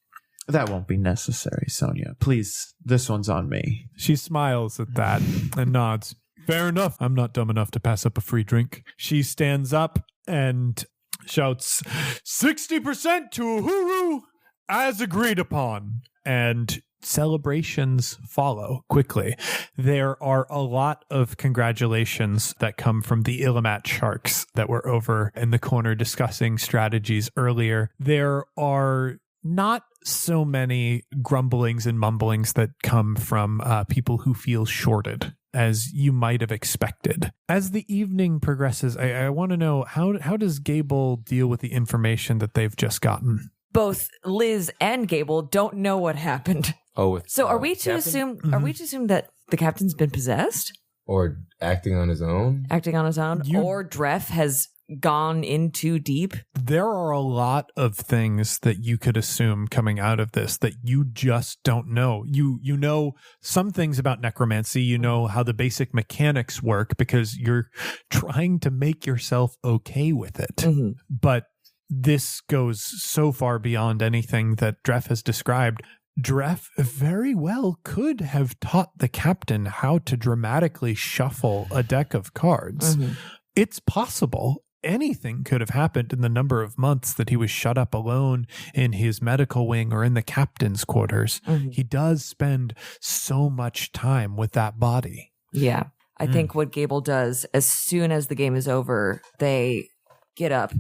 That won't be necessary, Sonia. Please, this one's on me.
She smiles at that and nods. Fair enough. I'm not dumb enough to pass up a free drink. She stands up and shouts, 60% to Uhuru, as agreed upon. And celebrations follow quickly. There are a lot of congratulations that come from the Illimat Sharks that were over in the corner discussing strategies earlier. There are not so many grumblings and mumblings that come from people who feel shorted, as you might have expected. As the evening progresses, I want to know, how does Gable deal with the information that they've just gotten?
Both Liz and Gable don't know what happened.
Oh,
so are we to assume? Are we to assume that the captain's been possessed,
or acting on his own?
Acting on his own, or Dref has gone in too deep?
There are a lot of things that you could assume coming out of this that you just don't know. You know some things about necromancy. You know how the basic mechanics work because you're trying to make yourself okay with it. Mm-hmm. But this goes so far beyond anything that Dref has described. Dref very well could have taught the captain how to dramatically shuffle a deck of cards. Mm-hmm. It's possible. Anything could have happened in the number of months that he was shut up alone in his medical wing or in the captain's quarters. Mm-hmm. He does spend so much time with that body.
Yeah. I think what Gable does, as soon as the game is over, they get up.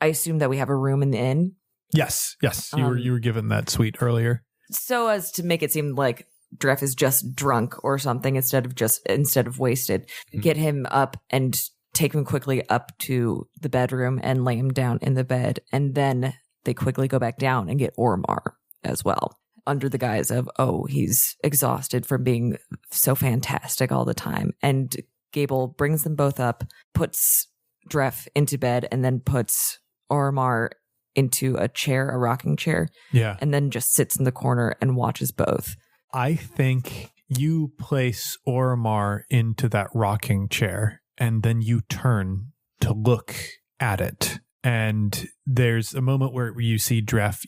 I assume that we have a room in the inn.
Yes. You were given that suite earlier.
So as to make it seem like Dref is just drunk or something instead of wasted. Get him up and take him quickly up to the bedroom and lay him down in the bed. And then they quickly go back down and get Ormar as well, under the guise of, oh, he's exhausted from being so fantastic all the time. And Gable brings them both up, puts Dref into bed, and then puts Ormar into a rocking chair.
Yeah.
And then just sits in the corner and watches both.
I think you place Ormar into that rocking chair and then you turn to look at it. And there's a moment where you see Dref,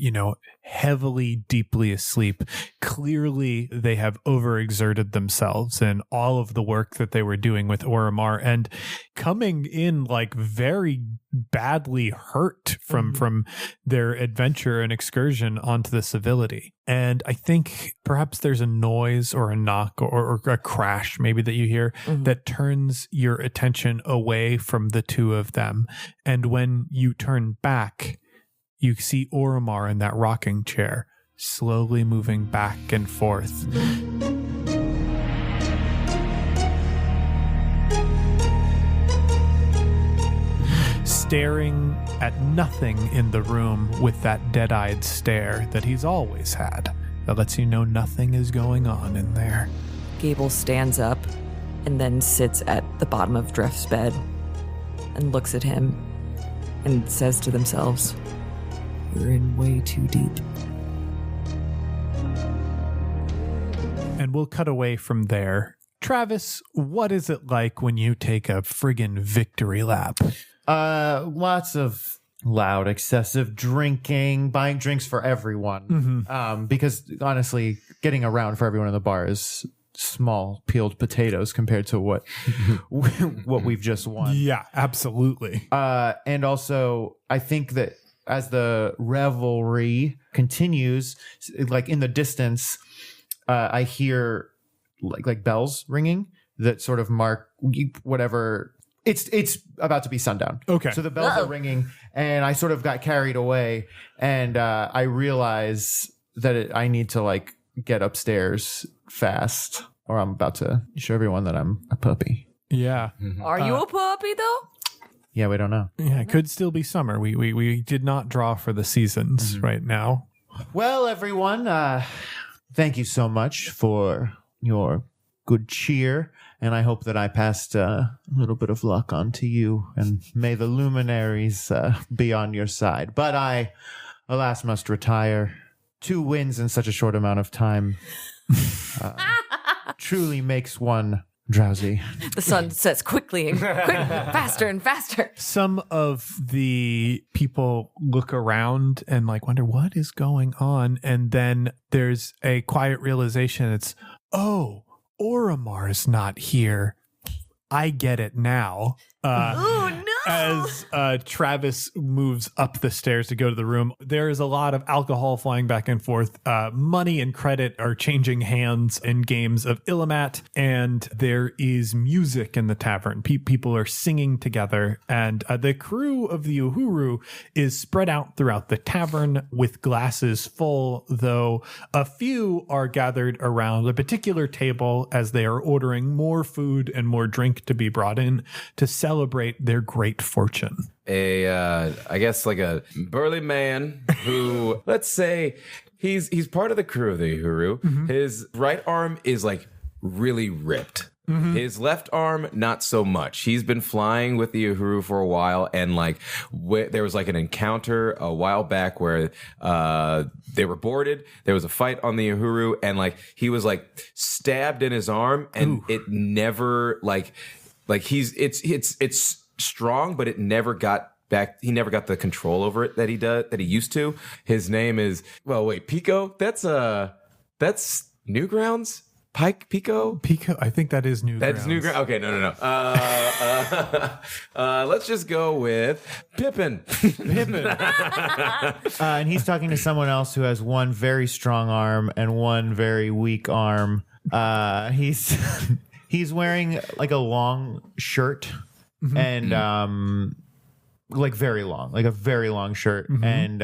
heavily, deeply asleep. Clearly, they have overexerted themselves in all of the work that they were doing with Ormar and coming in like very badly hurt from their adventure and excursion onto the Civility. And I think perhaps there's a noise or a knock or a crash maybe that you hear that turns your attention away from the two of them. And when you turn back, you see Ormar in that rocking chair, slowly moving back and forth. Staring at nothing in the room with that dead-eyed stare that he's always had, that lets you know nothing is going on in there.
Gable stands up and then sits at the bottom of Dref's bed and looks at him and says to themselves, "We're in way too deep."
And we'll cut away from there. Travis, what is it like when you take a friggin' victory lap?
Lots of loud, excessive drinking, buying drinks for everyone. Because honestly, getting around for everyone in the bar is small peeled potatoes compared to what we've just won.
Yeah, absolutely.
And also, I think that as the revelry continues, like in the distance, I hear like bells ringing that sort of mark whatever. It's about to be sundown.
Okay.
So the bells are ringing, and I sort of got carried away, and I realize that I need to like get upstairs fast, or I'm about to show everyone that I'm a puppy.
Yeah.
Are you a puppy though?
Yeah, we don't know.
Yeah, it could still be summer. We did not draw for the seasons right now.
Well, everyone, thank you so much for your good cheer, and I hope that I passed a little bit of luck on to you, and may the luminaries be on your side. But I, alas, must retire. 2 wins in such a short amount of time truly makes one drowsy.
The sun sets quickly and faster and faster.
Some of the people look around and like wonder what is going on, and then there's a quiet realization. It's, oh, Oromar's not here. I get it now.
Oh, no.
As Travis moves up the stairs to go to the room, there is a lot of alcohol flying back and forth. Money and credit are changing hands in games of Illimat, and there is music in the tavern. People are singing together, and the crew of the Uhuru is spread out throughout the tavern with glasses full, though a few are gathered around a particular table as they are ordering more food and more drink to be brought in to celebrate their great fortune.
I guess like a burly man who, let's say he's part of the crew of the Uhuru. His right arm is like really ripped. His left arm, not so much. He's been flying with the Uhuru for a while, and like there was like an encounter a while back where they were boarded. There was a fight on the Uhuru, and like he was like stabbed in his arm, and it never like it's strong, but it never got back. He never got the control over it that he used to. His name is, well, wait, Pico. That's Newgrounds. Pico,
I think that is Newgrounds.
That's Newgrounds. Okay, no. Let's just go with Pippin.
And he's talking to someone else who has one very strong arm and one very weak arm. He's wearing like a long shirt and like very long, like a very long shirt. And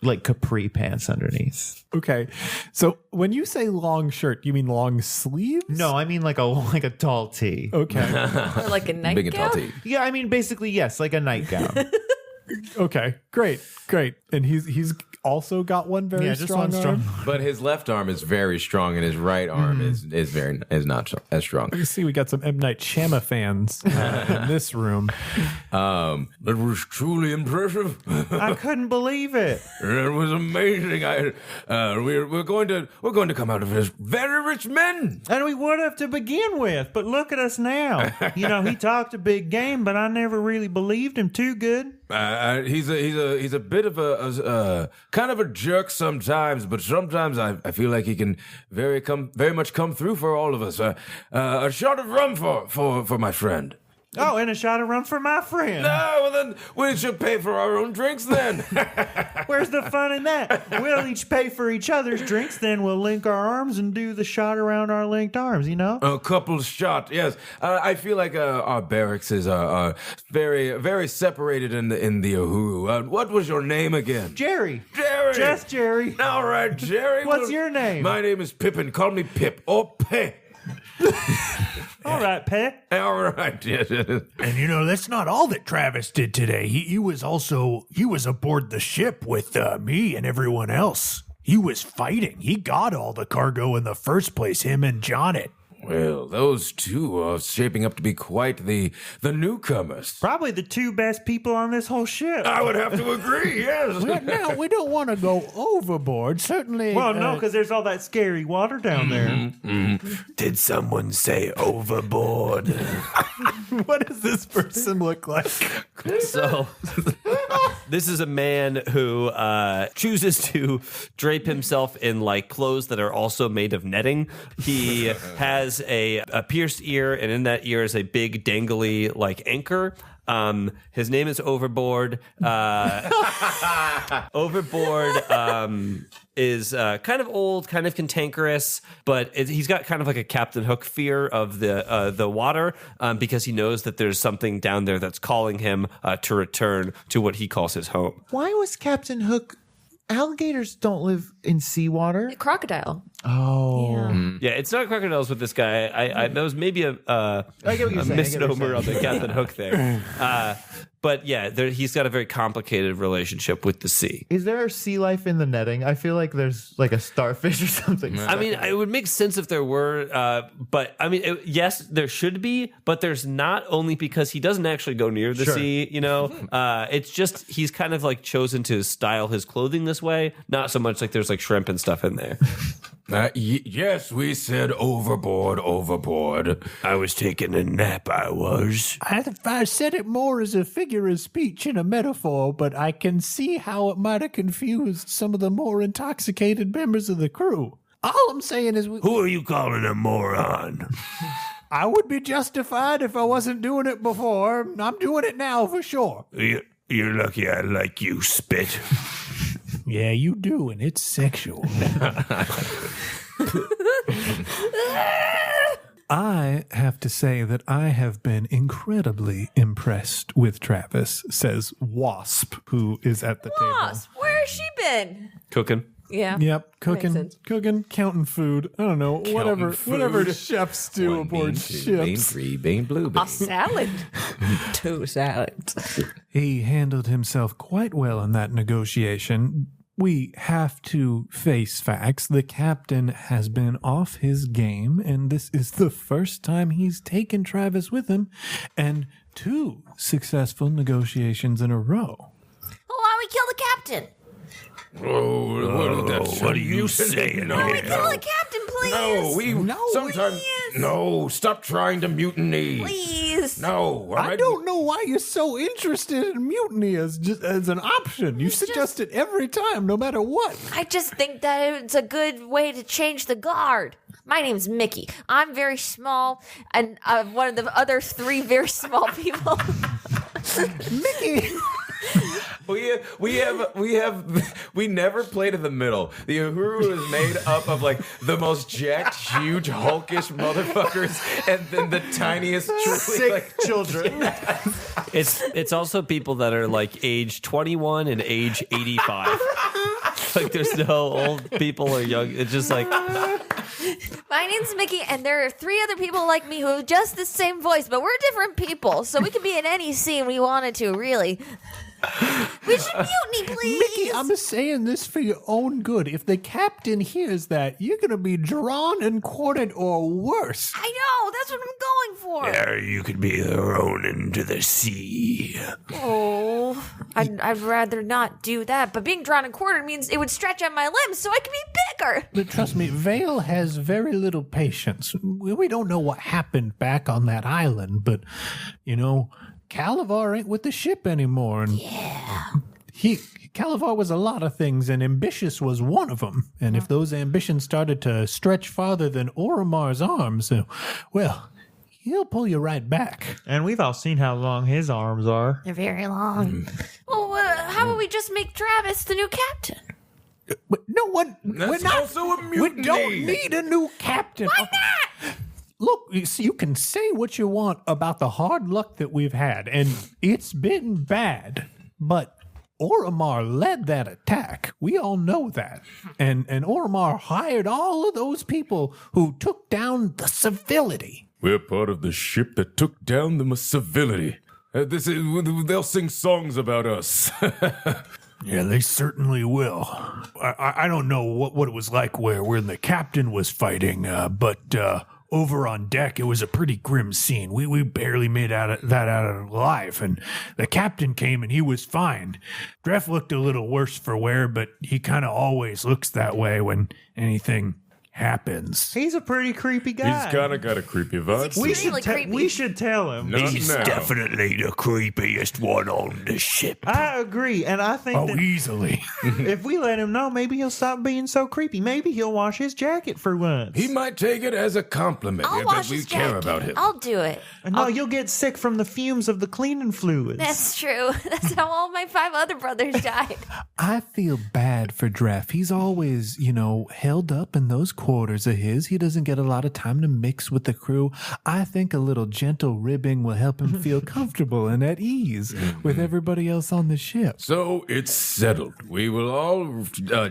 like capri pants underneath.
Okay. So when you say long shirt, you mean long sleeves?
No, I mean like a tall tee.
Okay.
Or like a
Big and tall
nightgown.
tee.
Yeah, I mean basically yes, like a nightgown.
Okay. Great. And he's also got one very strong arm.
But his left arm is very strong, and his right arm is not as strong.
You see, we got some M. Night Shyamalan fans in this room.
It was truly impressive.
I couldn't believe it.
It was amazing. We're going to come out of this very rich men.
And we would have to begin with, but look at us now. You know, he talked a big game, but I never really believed him too good.
He's a bit of a kind of a jerk sometimes, but sometimes I feel like he can very much come through for all of us. A shot of rum for my friend.
Oh, and a shot of rum for my friend.
No, well then we should pay for our own drinks then.
Where's the fun in that? We'll each pay for each other's drinks, then we'll link our arms and do the shot around our linked arms, you know?
A couple shot, yes. I feel like our barracks is very, very separated in the Uhuru. What was your name again?
Jerry.
Jerry.
Just Jerry.
All right, Jerry.
What's your name?
My name is Pippin. Call me Pip or Pe.
All right, Pet.
All right, yes.
And you know, that's not all that Travis did today. He was aboard the ship with me and everyone else. He was fighting. He got all the cargo in the first place, him and Jonnet.
Well, those two are shaping up to be quite the newcomers.
Probably the two best people on this whole ship.
I would have to agree, yes.
Well, now, we don't want to go overboard, certainly.
Well, no, because there's all that scary water down there.
Did someone say overboard?
What does this person look like?
So, this is a man who chooses to drape himself in like clothes that are also made of netting. He has a pierced ear, and in that ear is a big dangly like anchor. His name is Overboard. Overboard is kind of old, kind of cantankerous, but he's got kind of like a Captain Hook fear of the water because he knows that there's something down there that's calling him to return to what he calls his home.
Why was Captain Hook... Alligators don't live in seawater.
Crocodile.
Oh.
Yeah, it's not crocodiles with this guy. I that was maybe a misnomer on the Captain Hook there. But yeah, he's got a very complicated relationship with the sea.
Is there sea life in the netting? I feel like there's like a starfish or something.
I mean, it would make sense if there were, but I mean, yes, there should be, but there's not, only because he doesn't actually go near the sea, you know? It's just, he's kind of like chosen to style his clothing this way, not so much like there's like shrimp and stuff in there.
Yes, we said overboard.
I was taking a nap, I was. I said it more as a figure of speech and a metaphor, but I can see how it might have confused some of the more intoxicated members of the crew. All I'm saying is... Who are you calling a moron? I would be justified if I wasn't doing it before. I'm doing it now for sure. You're lucky I like you, Spit. Yeah, you do, and it's sexual.
I have to say that I have been incredibly impressed with Travis, says Wasp, who is at the
Wasp, where has she been?
Cooking.
Yeah.
table. Yep,
Makes
cooking, counting food. I don't know, whatever chefs do
One
aboard
bean, two
ships.
bean, three bean, blue bean.
A salad. 2 salads.
He handled himself quite well in that negotiation. We have to face facts. The captain has been off his game, and this is the first time he's taken Travis with him, and 2 successful negotiations in a row.
Why we kill the captain?
What are you saying?
Why we kill the captain, please?
No, stop trying to mutiny.
Please.
No,
I don't know why you're so interested in mutiny as an option. You suggest it every time, no matter what.
I just think that it's a good way to change the guard. My name's Mickey. I'm very small, and I'm one of the other 3 very small people.
Mickey!
We never played in the middle. The Uhuru is made up of like the most jacked, huge, hulkish motherfuckers, and then the tiniest,
Sick children.
It's also people that are like age 21 and age 85. Like there's no old people or young. It's just like
My name's Mickey, and there are 3 other people like me who have just the same voice, but we're different people, so we could be in any scene we wanted to, really. We should mutiny, please.
Mickey, I'm saying this for your own good. If the captain hears that, you're going to be drawn and quartered or worse.
I know, that's what I'm going for.
Or you could be thrown into the sea.
Oh, I'd rather not do that, but being drawn and quartered means it would stretch out my limbs so I could be bigger.
But trust me, Vale has very little patience. We don't know what happened back on that island, but, you know, Calavar ain't with the ship anymore. And Calavar was a lot of things, and ambitious was one of them. And if those ambitions started to stretch farther than Oromar's arms, well, he'll pull you right back.
And we've all seen how long his arms are.
They're very long. Well, how about we just make Travis the new captain?
No one.
That's
we're not,
also a
we
mutiny.
don't need a new captain.
Why not?
Look, you can say what you want about the hard luck that we've had, and it's been bad, but Oromar led that attack. We all know that. And Oromar hired all of those people who took down the Civility.
We're part of the ship that took down the Civility. They'll sing songs about us.
Yeah, they certainly will. I don't know what it was like where the captain was fighting, but over on deck, it was a pretty grim scene. We barely made that out alive, and the captain came and he was fine. Dref looked a little worse for wear, but he kind of always looks that way when anything happens.
He's a pretty creepy guy.
He's kind of got a creepy vibe.
We should tell him.
Not now.
Definitely the creepiest one on the ship.
I agree, and I think that
Easily.
if we let him know, maybe he'll stop being so creepy. Maybe he'll wash his jacket for once.
He might take it as a compliment
I'll
that
wash
we
his
care
jacket.
about him.
I'll do it.
No, you'll get sick from the fumes of the cleaning fluids.
That's true. That's how all my 5 other brothers died.
I feel bad for Dref. He's always, held up in those quarters of his. He doesn't get a lot of time to mix with the crew. I think a little gentle ribbing will help him feel comfortable and at ease with everybody else on the ship.
So it's settled. We will all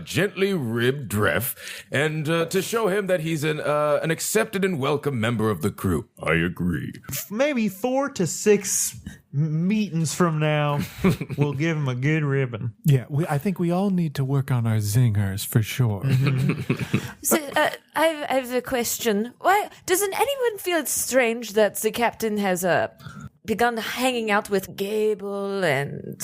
gently rib Dref, and to show him that he's an accepted and welcome member of the crew. I agree.
Maybe 4 to 6 meetings from now, we'll give him a good ribbon.
Yeah, I think we all need to work on our zingers for sure.
So, I have a question. Why doesn't anyone feel it's strange that the captain has begun hanging out with Gable and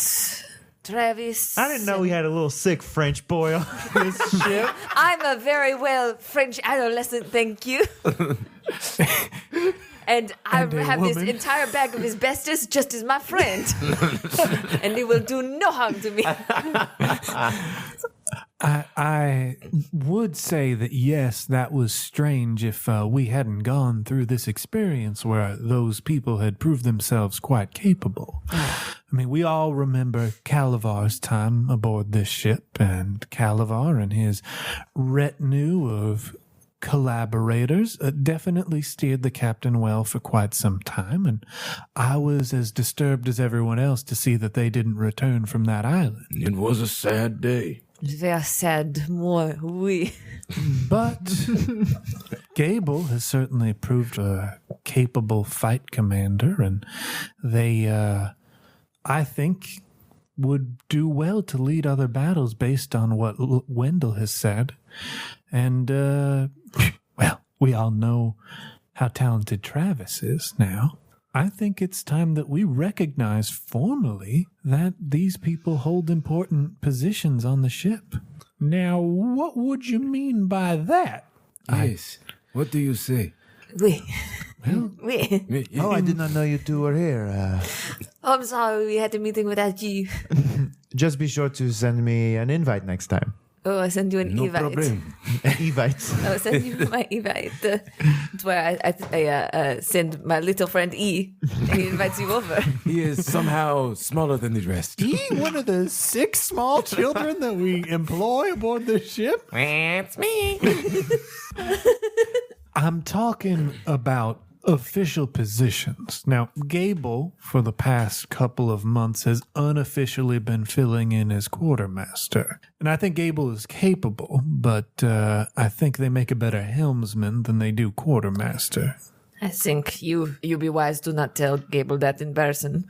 Travis?
I didn't know we had a little sick French boy on this ship.
I'm a very well French adolescent, thank you. And I have this entire bag of asbestos just as my friend. And it will do no harm to me.
I would say that, yes, that was strange if we hadn't gone through this experience where those people had proved themselves quite capable. I mean, we all remember Calavar's time aboard this ship, and Calavar and his retinue of collaborators definitely steered the captain well for quite some time, and I was as disturbed as everyone else to see that they didn't return from that island.
It was a sad day.
Very sad, moi, oui.
But Gable has certainly proved a capable fight commander, and they, I think, would do well to lead other battles based on what Wendell has said. And, well, we all know how talented Travis is now. I think it's time that we recognize formally that these people hold important positions on the ship. Now, what would you mean by that?
Yes. What do you say?
Oui. Oui.
Oh, I did not know you two were here.
I'm sorry we had a meeting without you.
Just be sure to send me an invite next time.
Oh, I send you an
No
invite.
problem.
Evite.
I'll send you my invite. It's where I send my little friend E, and he invites you over.
He is somehow smaller than the rest.
One of the 6 small children that we employ aboard the ship?
It's me.
I'm talking about
official positions. Now, Gable, for the past couple of months, has unofficially been filling in as quartermaster. And I think Gable is capable, but I think they make a better helmsman than they do quartermaster.
I think you be wise. Do not tell Gable that in person.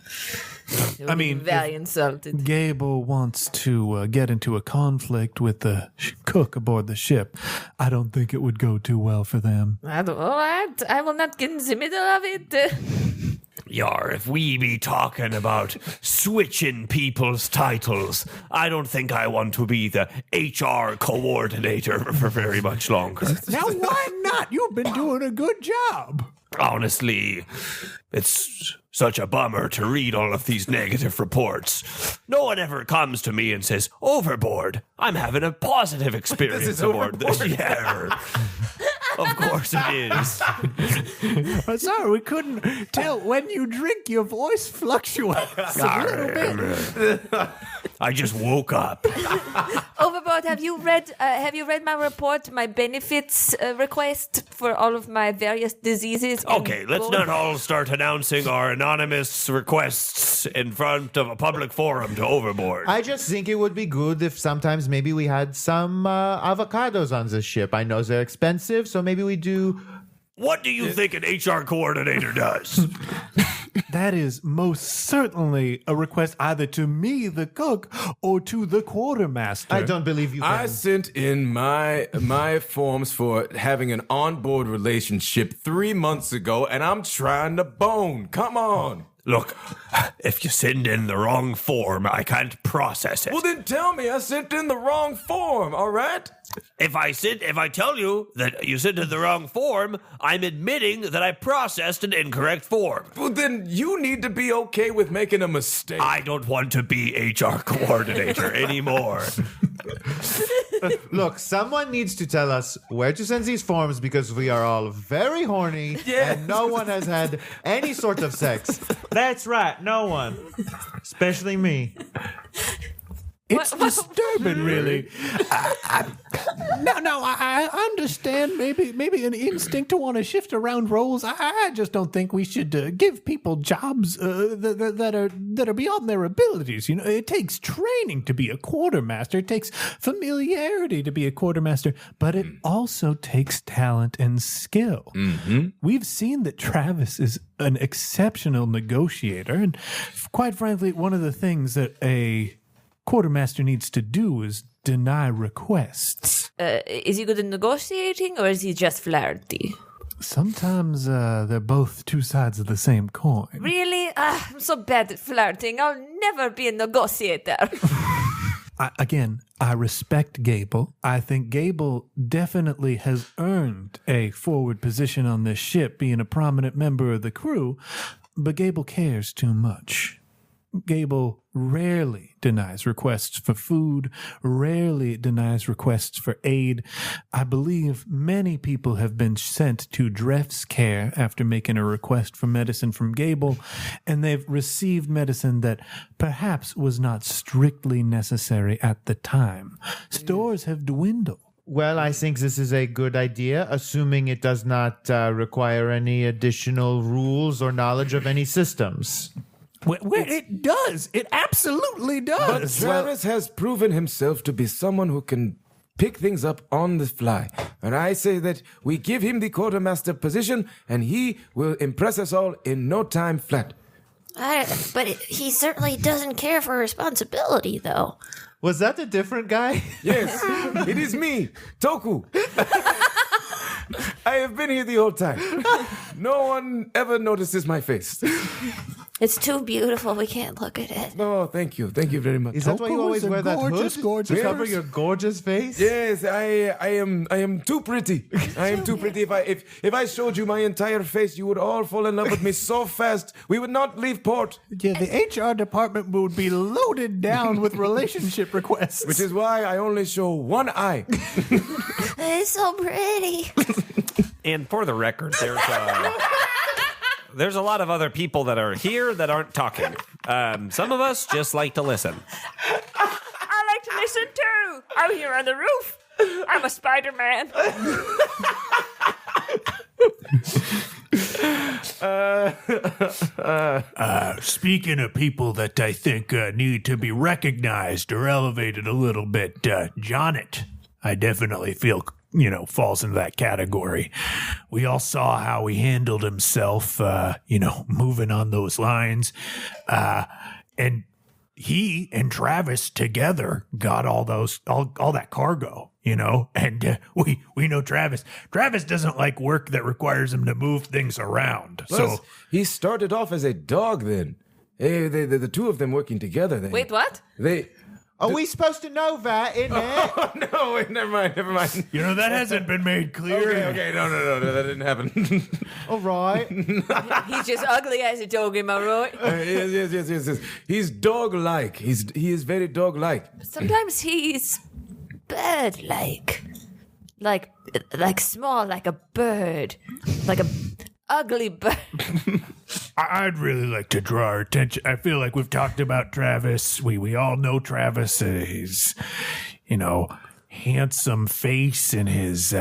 He will be very insulted.
Gable wants to get into a conflict with the cook aboard the ship. I don't think it would go too well for them.
I will not get in the middle of it.
Yar, if we be talking about switching people's titles, I don't think I want to be the HR coordinator for very much longer.
Now, why not? You've been doing a good job.
Honestly, it's such a bummer to read all of these negative reports. No one ever comes to me and says, overboard, I'm having a positive experience aboard this. Yeah. Of course it is.
I'm sorry, we couldn't tell. When you drink, your voice fluctuates a little bit.
I just woke up.
Overboard, have you read my report, my benefits request for all of my various diseases?
Okay, let's not all start announcing our anonymous requests in front of a public forum to Overboard.
I just think it would be good if sometimes maybe we had some avocados on the ship. I know they're expensive, so maybe we do.
What do you think an HR coordinator does?
That is most certainly a request either to me, the cook, or to the quartermaster.
I don't believe you.
I sent in my forms for having an onboard relationship 3 months ago, and I'm trying to bone. Come on.
Look, if you send in the wrong form, I can't process it.
Well, then tell me I sent in the wrong form, all right?
If I tell you that you sent in the wrong form, I'm admitting that I processed an incorrect form.
Well, then you need to be okay with making a mistake.
I don't want to be HR coordinator anymore.
Look, someone needs to tell us where to send these forms because we are all very horny and no one has had any sort of sex.
That's right, no one. Especially me.
It's disturbing, really. No, I understand maybe an instinct to want to shift around roles. I just don't think we should give people jobs that are beyond their abilities. You know, it takes training to be a quartermaster. It takes familiarity to be a quartermaster, but it also takes talent and skill.
Mm-hmm.
We've seen that Travis is an exceptional negotiator, and quite frankly, one of the things that a quartermaster needs to do is deny requests.
Is he good at negotiating, or is he just flirty?
Sometimes they're both two sides of the same coin.
Really? I'm so bad at flirting. I'll never be a negotiator.
I respect Gable. I think Gable definitely has earned a forward position on this ship, being a prominent member of the crew, but Gable cares too much. Gable rarely denies requests for food, rarely denies requests for aid. I believe many people have been sent to Dref's care after making a request for medicine from Gable, and they've received medicine that perhaps was not strictly necessary at the time. Stores have dwindled.
Well, I think this is a good idea, assuming it does not require any additional rules or knowledge of any systems.
Well, it does. It absolutely
But
does.
Travis has proven himself to be someone who can pick things up on the fly. And I say that we give him the quartermaster position, and he will impress us all in no time flat.
But he certainly doesn't care for responsibility, though.
Was that a different guy?
Yes, it is me, Toku. I have been here the whole time. No one ever notices my face.
It's too beautiful. We can't look at it.
Oh, thank you. Thank you very much.
Is that why you always wear that hood?
Gorgeous
To cover your gorgeous face?
Yes, I am too pretty. I am too pretty. If I showed you my entire face, you would all fall in love with me so fast. We would not leave port.
Yeah, the HR department would be loaded down with relationship requests.
Which is why I only show one eye.
It's so pretty.
And for the record, there's a lot of other people that are here that aren't talking. Some of us just like to listen.
I like to listen too. I'm here on the roof. I'm a Spider-Man.
Speaking of people that I think need to be recognized or elevated a little bit, Jonnet, I definitely feel, falls into that category. We all saw how he handled himself, moving on those lines. And he and Travis together got all that cargo, and we know Travis doesn't like work that requires him to move things around.
Plus, he started off as a dog then. Hey, the two of them working together.
Wait, what?
Are we supposed to know that, isn't it?
Oh, no, wait, never mind.
That hasn't been made clear.
Okay, no, that didn't happen.
All right.
He's just ugly as a dog, am I right?
Yes. He's dog-like. He is very dog-like.
Sometimes he's bird-like. Like small, like a bird. Like a ugly bird.
I'd really like to draw our attention. I feel like we've talked about Travis. We all know Travis. His, handsome face and his,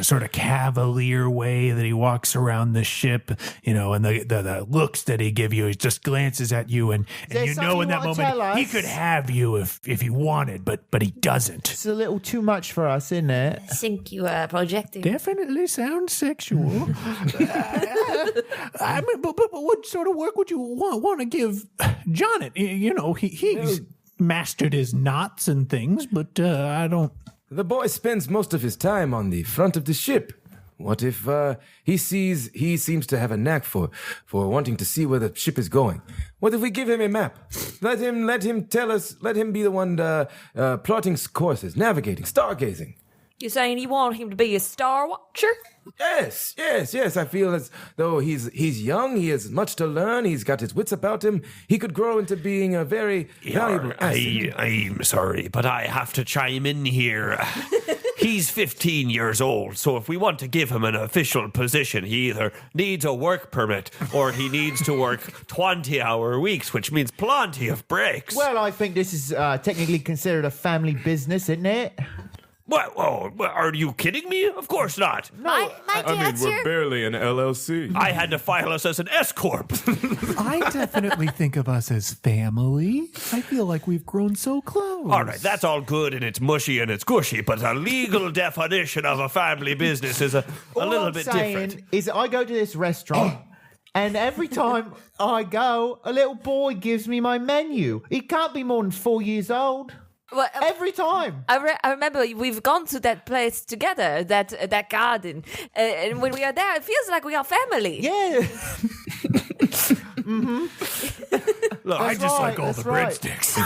sort of cavalier way that he walks around the ship, and the looks that he give you. He just glances at you, and in that moment he could have you if he wanted, but he doesn't.
It's a little too much for us, isn't it?
I think you are projecting.
Definitely sounds sexual. But what sort of work would you want to give Jonnet? He's mastered his knots and things, but I don't.
The boy spends most of his time on the front of the ship. What if he seems to have a knack for wanting to see where the ship is going? What if we give him a map? Let him tell us, let him be the one plotting courses, navigating, stargazing.
You saying you want him to be a star watcher?
Yes. I feel as though he's young, he has much to learn, he's got his wits about him. He could grow into being a very valuable asset.
I'm sorry, but I have to chime in here. He's 15 years old, so if we want to give him an official position, he either needs a work permit or he needs to work 20-hour weeks, which means plenty of breaks.
Well, I think this is technically considered a family business, isn't it?
What? Oh, are you kidding me? Of course not.
My dad's here.
barely an LLC.
I had to file us as an S-Corp.
I definitely think of us as family. I feel like we've grown so close.
All right, that's all good and it's mushy and it's gushy, but a legal definition of a family business is a little bit different.
Is I go to this restaurant and every time I go, a little boy gives me my menu. He can't be more than 4 years old.
Well,
Every time.
I remember we've gone to that place together, that garden, and when we are there, it feels like we are family.
Yeah.
Look,
I just like all
that's
the
right.
breadsticks.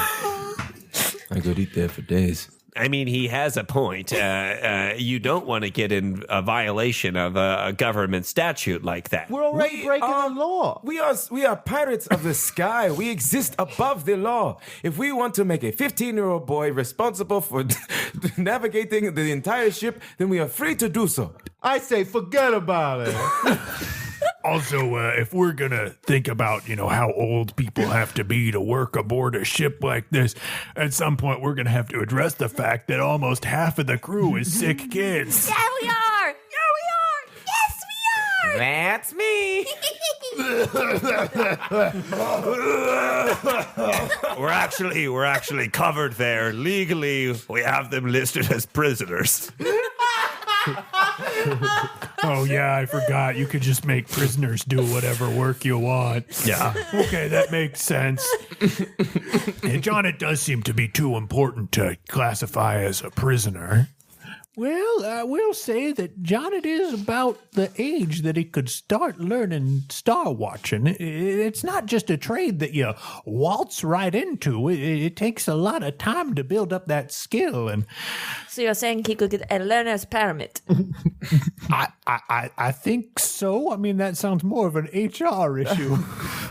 I could eat there for days.
I mean, he has a point. You don't want to get in a violation of a government statute like that.
We're already breaking the law.
We are pirates of the sky. We exist above the law. If we want to make a 15-year-old boy responsible for navigating the entire ship, then we are free to do so.
I say forget about it.
Also, if we're gonna think about, how old people have to be to work aboard a ship like this, at some point we're gonna have to address the fact that almost half of the crew is sick kids.
Yeah, we are. Yes, we are.
That's me.
We're actually covered there. Legally, we have them listed as prisoners.
Oh, yeah, I forgot. You could just make prisoners do whatever work you want.
Yeah.
Okay, that makes sense. And John, it does seem to be too important to classify as a prisoner. Well, I will say that Jonnet is about the age that he could start learning star watching. It's not just a trade that you waltz right into. It takes a lot of time to build up that skill. And
So you're saying he could get a learner's permit?
I think so. I mean, that sounds more of an HR issue.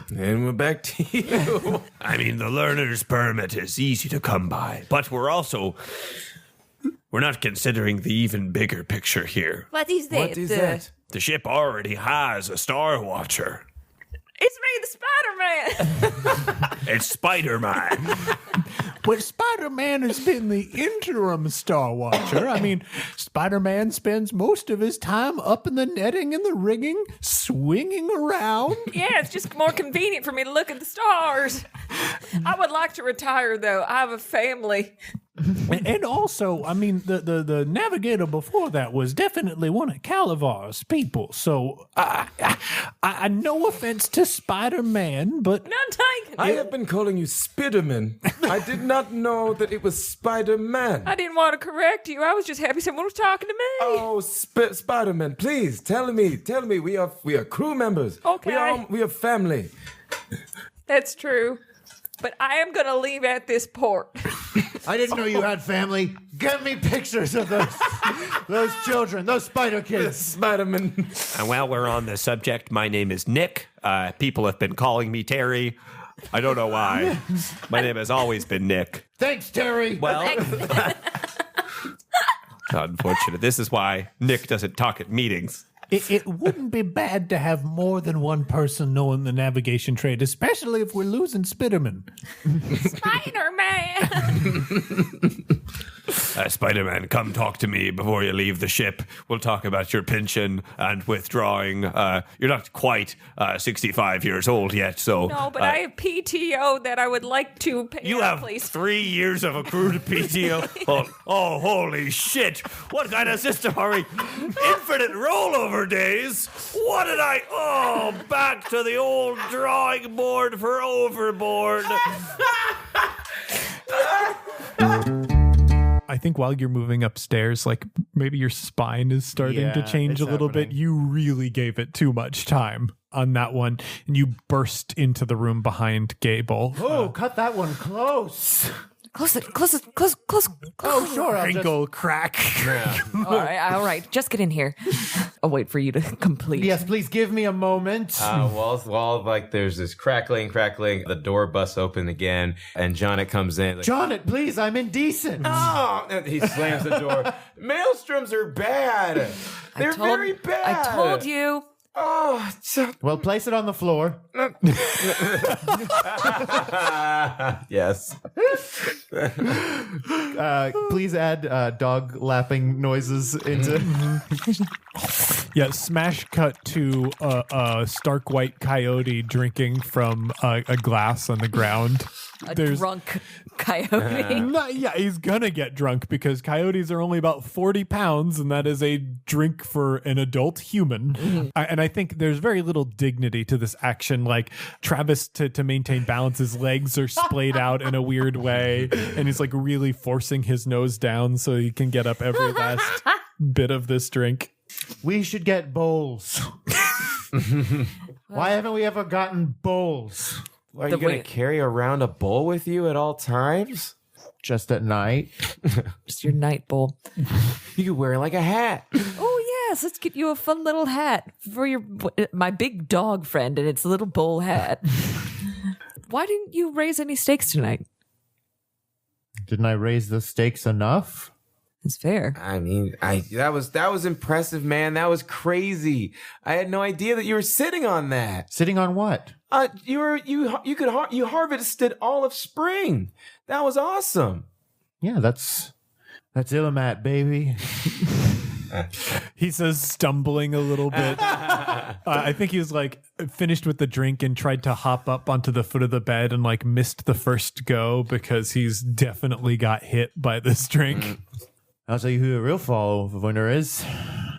And we're back to you.
I mean, the learner's permit is easy to come by, but we're not considering the even bigger picture here.
What is that?
What is that?
The ship already has a star watcher.
It's me, the Spider-Man.
It's Spider-Man.
But Spider-Man has been the interim Star Watcher. I mean, Spider-Man spends most of his time up in the netting and the rigging, swinging around.
Yeah, it's just more convenient for me to look at the stars. I would like to retire, though. I have a family.
And also, I mean, the navigator before that was definitely one of Calavar's people. So, I no offense to Spider-Man, but
None taken.
I have been calling you Spiderman. I did not know that it was Spider-Man.
I didn't want to correct you. I was just happy someone was talking to me.
Oh, Spider-Man, please tell me. We are crew members.
Okay.
We are family.
That's true. But I am going to leave at this port.
I didn't know you had family. Get me pictures of those children, those spider kids.
Spider-Man.
And while we're on the subject, my name is Nick. People have been calling me Terry. I don't know why. My name has always been Nick.
Thanks, Terry.
Well, unfortunate. This is why Nick doesn't talk at meetings.
it wouldn't be bad to have more than one person knowing the navigation trade, especially if we're losing Spiderman.
Spider-Man.
Spider-Man, come talk to me before you leave the ship. We'll talk about your pension and withdrawing. You're not quite 65 years old yet, so...
No, but I have PTO that I would like to pay
You
out,
have
please.
3 years of accrued PTO. Oh, holy shit. What kind of system are we? Infinite rollover days? What did I... Oh, back to the old drawing board for overboard.
I think while you're moving upstairs, like maybe your spine is starting to
Yeah,
change a
it's
little bit.
happening.
You really gave it too much time on that one, and you burst into the room behind Gable.
Oh, cut that one close.
Close.
Oh, sure. I'll just-
Crinkle, crack.
All right. Just get in here. I'll wait for you to complete.
Yes, please give me a moment.
While like there's this crackling, the door busts open again, and Jonet comes in. Like,
Jonet, please, I'm indecent.
oh, and he slams the door. Maelstroms are bad. They're very bad.
I told you.
Oh,
Well, place it on the floor.
yes.
Please add dog lapping noises into.
Yeah, smash cut to a stark white coyote drinking from a glass on the ground.
A drunk coyote.
Yeah, he's gonna get drunk because coyotes are only about 40 pounds, and that is a drink for an adult human. And I think there's very little dignity to this action. Like Travis, to maintain balance, his legs are splayed out in a weird way, and he's like really forcing his nose down so he can get up every last bit of this drink.
We should get bowls. Why haven't we ever gotten bowls?
Are you going to carry around a bowl with you at all times?
Just at night.
Just your night bowl.
You could wear like a hat.
Oh yes, let's get you a fun little hat for my big dog friend and its little bowl hat. Why didn't you raise any stakes tonight?
Didn't I raise the stakes enough?
It's fair.
I mean, that was impressive, man. That was crazy. I had no idea that you were sitting on that.
Sitting on what?
You harvested all of spring. That was awesome.
Yeah, that's Illimat, baby.
He says, stumbling a little bit. I think he was like finished with the drink and tried to hop up onto the foot of the bed and like missed the first go because he's definitely got hit by this drink.
I'll tell you who the real fall of winter is.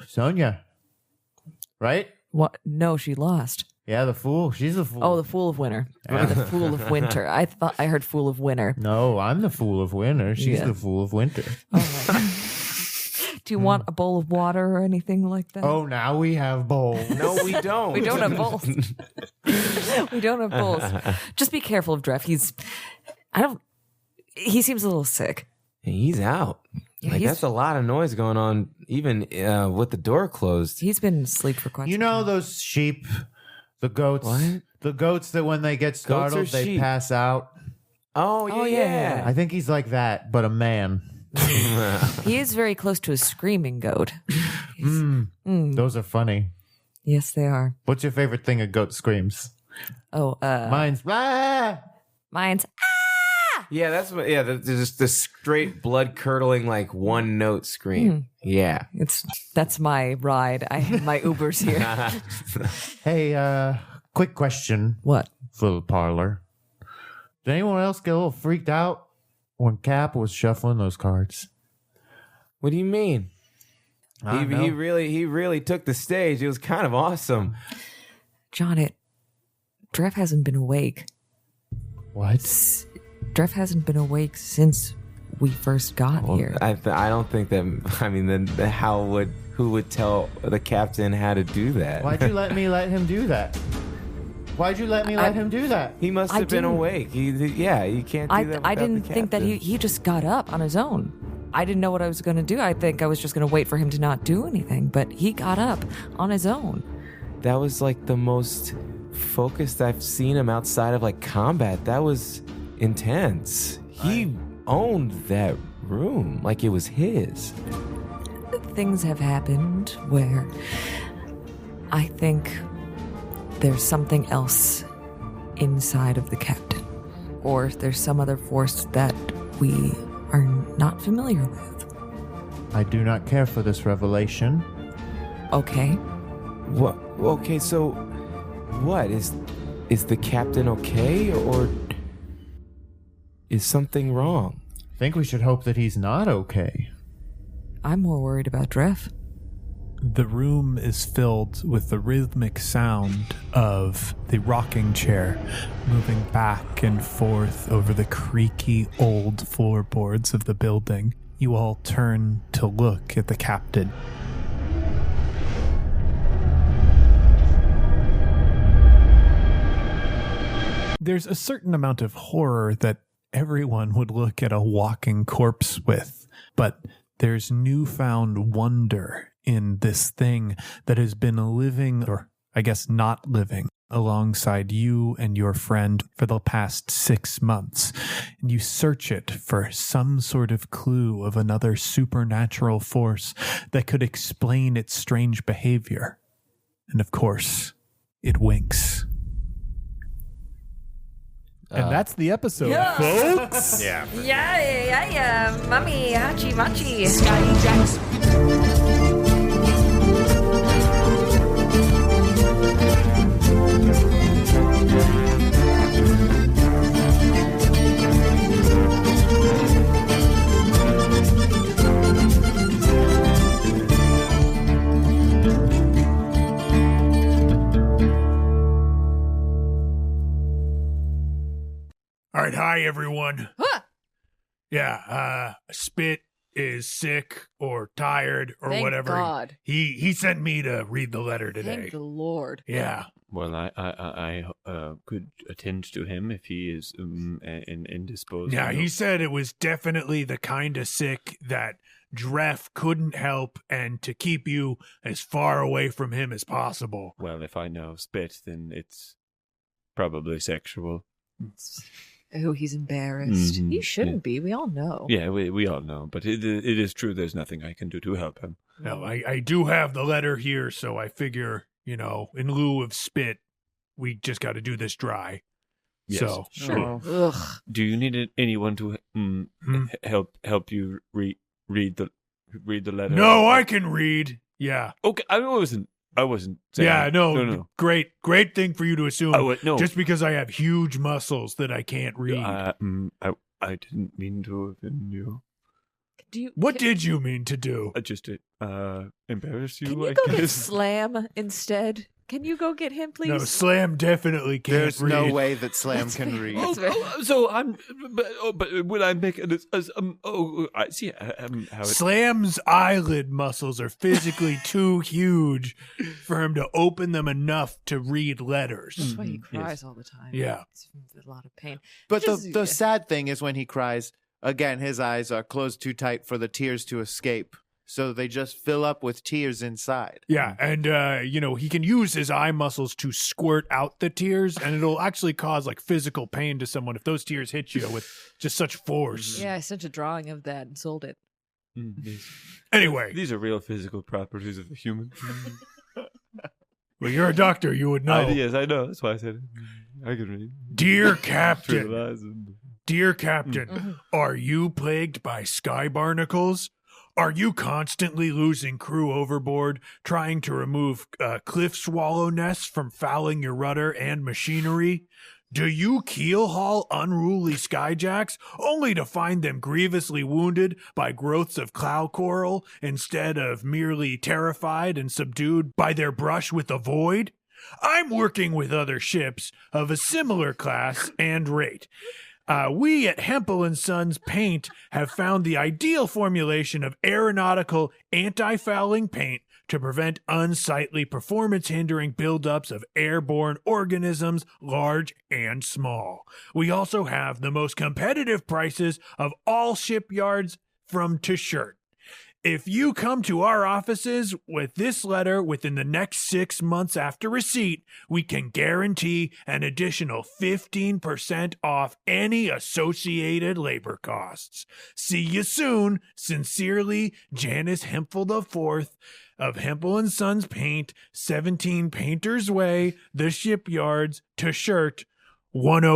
Sonia. Right?
What? No, she lost.
Yeah, the fool. She's the fool.
Oh, the Fool of Winter. Or the Fool of Winter. I thought I heard Fool of Winter.
No, I'm the fool of winter. She's
Yeah.
the fool of winter.
Do you want a bowl of water or anything like that?
Oh, now we have bowls.
No, we don't.
We don't have bowls. We don't have bowls. Just be careful of Dref. He seems a little sick.
He's out.
Yeah,
Like that's a lot of noise going on, even with the door closed.
He's been asleep for quite
You
some
know
time.
those sheep, the goats,
What?
the goats that when they get startled, they
sheep?
pass out.
Oh yeah.
I think he's like that, but a man.
He is very close to a screaming goat.
Those are funny.
Yes, they are.
What's your favorite thing a goat screams?
Oh,
Mine's ah!
mine's
Yeah, that's what. Yeah, just the straight blood curdling like one note scream. Yeah,
That's my ride. My Uber's here.
Hey, quick question
What?
for the parlor. Did anyone else get a little freaked out when Cap was shuffling those cards?
What do you mean?
I don't
He
know.
really took the stage. It was kind of awesome.
John, Dref hasn't been awake.
What?
Dref hasn't been awake since we first got here.
I don't think that. I mean, then who would tell the captain how to do that?
Why'd you let me let him do that? Why'd you let me let him do that?
He must
I
have been
didn't-
awake. You can't do that.
I
without
didn't
the
think that
captain.
he just got up on his own. I didn't know what I was going to do. I think I was just going to wait for him to not do anything, but he got up on his own.
That was like the most focused I've seen him outside of like combat. That was intense. He owned that room like it was his.
Things have happened where I think there's something else inside of the captain, or there's some other force that we are not familiar with.
I do not care for this revelation.
Okay.
What? Okay, so what is the captain okay, or is something wrong?
I think we should hope that he's not okay.
I'm more worried about Dref.
The room is filled with the rhythmic sound of the rocking chair moving back and forth over the creaky old floorboards of the building. You all turn to look at the captain. There's a certain amount of horror that everyone would look at a walking corpse with, but there's newfound wonder in this thing that has been living, or I guess not living, alongside you and your friend for the past 6 months. And you search it for some sort of clue of another supernatural force that could explain its strange behavior. And of course, it winks. And that's the episode, folks.
Yeah.
Yeah. Mummy, hachi machi.
Skyjacks.
All right, hi everyone.
Huh.
Yeah, Spit is sick or tired or
Thank
whatever.
God.
He sent me to read the letter today.
Thank the Lord.
Yeah.
Well, I could attend to him if he is indisposed.
Yeah, he said it was definitely the kind of sick that Dref couldn't help, and to keep you as far away from him as possible.
Well, if I know Spit, then it's probably sexual.
Oh, he's embarrassed.
Mhm,
He shouldn't
yeah.
be. We all know.
Yeah, we all know, but it is true. There's nothing I can do to help him.
Now, I do have the letter here, so I figure, in lieu of Spit, we just got to do this dry.
Yes.
So,
Sure. Ugh.
Do you need anyone to help you read the letter?
no, I can read. Yeah.
Okay, I wasn't saying.
Yeah, no,
no.
great thing for you to assume.
No.
Just because I have huge muscles that I can't read.
I didn't mean to offend you.
Do you?
What did you mean to do?
I just embarrass you.
Can you
I
go get
guess.
Slam instead? Can you go get him, please?
No, Slam definitely can't
There's
read.
no way that Slam can read.
So I'm, but will I make it I see how it.
Slam's eyelid muscles are physically too huge for him to open them enough to read letters.
That's why he
Mhm,
cries
yes.
all the time.
Yeah.
It's a lot of pain.
But
Just-
the sad thing is when he cries, again, his eyes are closed too tight for the tears to escape. So they just fill up with tears inside.
Yeah, and he can use his eye muscles to squirt out the tears, and it'll actually cause like physical pain to someone if those tears hit you with just such force.
Yeah, I sent a drawing of that and sold it.
Yes.
Anyway,
These are real physical properties of the human.
well, you're a doctor, you would know.
Yes, I know. That's why I said it. I can read.
Dear
Through
Captain,
the eyes and-
Dear Captain, are you plagued by sky barnacles? Are you constantly losing crew overboard, trying to remove cliff swallow nests from fouling your rudder and machinery? Do you keel haul unruly skyjacks only to find them grievously wounded by growths of cloud coral instead of merely terrified and subdued by their brush with the void? I'm working with other ships of a similar class and rate. We at Hempel & Sons Paint have found the ideal formulation of aeronautical anti-fouling paint to prevent unsightly performance-hindering buildups of airborne organisms, large and small. We also have the most competitive prices of all shipyards from T-shirt. If you come to our offices with this letter within the next 6 months after receipt, we can guarantee an additional 15% off any associated labor costs. See you soon. Sincerely, Janice Hempel IV of Hempel & Sons Paint, 17 Painters Way, The Shipyards, T-shirt,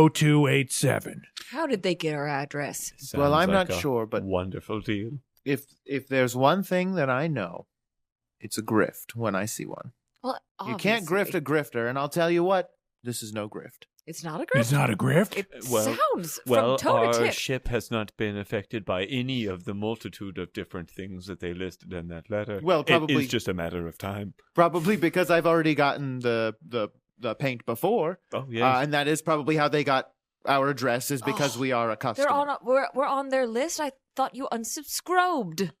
10287.
How did they get our address?
Well, I'm
Sounds
not
like a
sure, but
wonderful deal.
if there's one thing that I know, it's a grift when I see one.
Well,
You can't grift a grifter, and I'll tell you what, this is no grift.
It's not a grift.
It's not a grift?
It
Well-
sounds
Well,
from toe
our
to tip.
ship has not been affected by any of the multitude of different things that they listed in that letter.
Well, probably-
It is just a matter of time.
Probably because I've already gotten the paint before,
Oh, yes.
and that is probably how they got our address, is because we are a customer.
They're on. We're on their list. I thought you unsubscribed.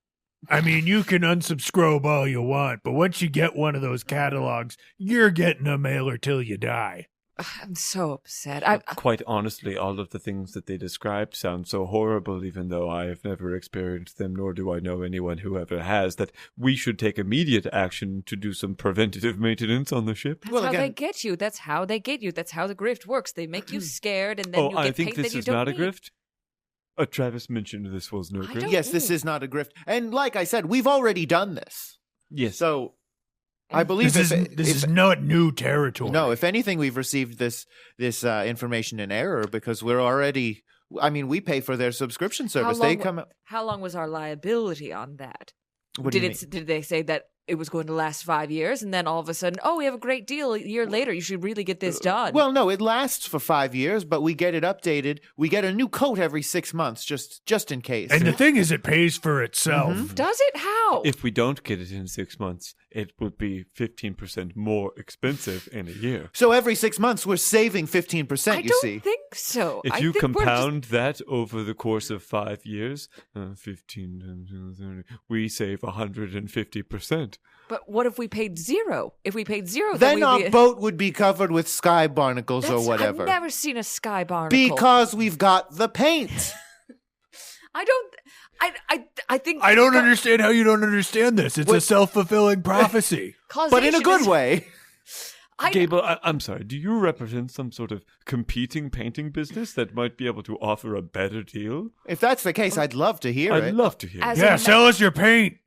I mean, you can unsubscribe all you want, but once you get one of those catalogs, you're getting a mailer till you die.
I'm so upset.
Quite honestly, all of the things that they described sound so horrible, even though I have never experienced them, nor do I know anyone who ever has, that we should take immediate action to do some preventative maintenance on the ship.
That's
Well,
how they
again-
get you. That's how they get you. That's how the grift works. They make you scared, and then
Oh,
you get
I think
paint that
this
you
is
don't
not a
need.
grift. Travis mentioned this was no
I
grift.
don't-
Yes, this is not a grift. And like I said, we've already done this.
Yes.
So I believe
This
if-
is not new territory.
No, if anything, we've received this information in error because we're already. I mean, we pay for their subscription service. They come.
How long was our liability on that?
What do you mean?
Did they say that it was going to last 5 years, and then all of a sudden, oh, we have a great deal a year later. You should really get this done.
Well, no, it lasts for 5 years, but we get it updated. We get a new coat every 6 months, just in case.
And the thing is, it pays for itself.
Mm-hmm.
Does it? How?
If we don't get it in 6 months, it would be 15% more expensive in a year.
So every 6 months, we're saving 15%.
I
You
don't
see,
think so.
If
I
you
think we're just-
compound that over the course of 5 years, 15 times 30, we save 150%.
But what if we paid zero? If we paid zero,
then
we'd
our
be,
boat would be covered with sky barnacles or
That's-
whatever.
I've never seen a sky barnacle.
Because we've got the paint.
I don't. I think.
I don't understand how you don't understand this. It's a self-fulfilling prophecy.
But in a
Causation
good
is-
way.
Gable, I'm sorry, do you represent some sort of competing painting business that might be able to offer a better deal?
If that's the case, I'd love to hear
I'd
it.
love to hear
As
it.
Yeah,
a
sell us your paint.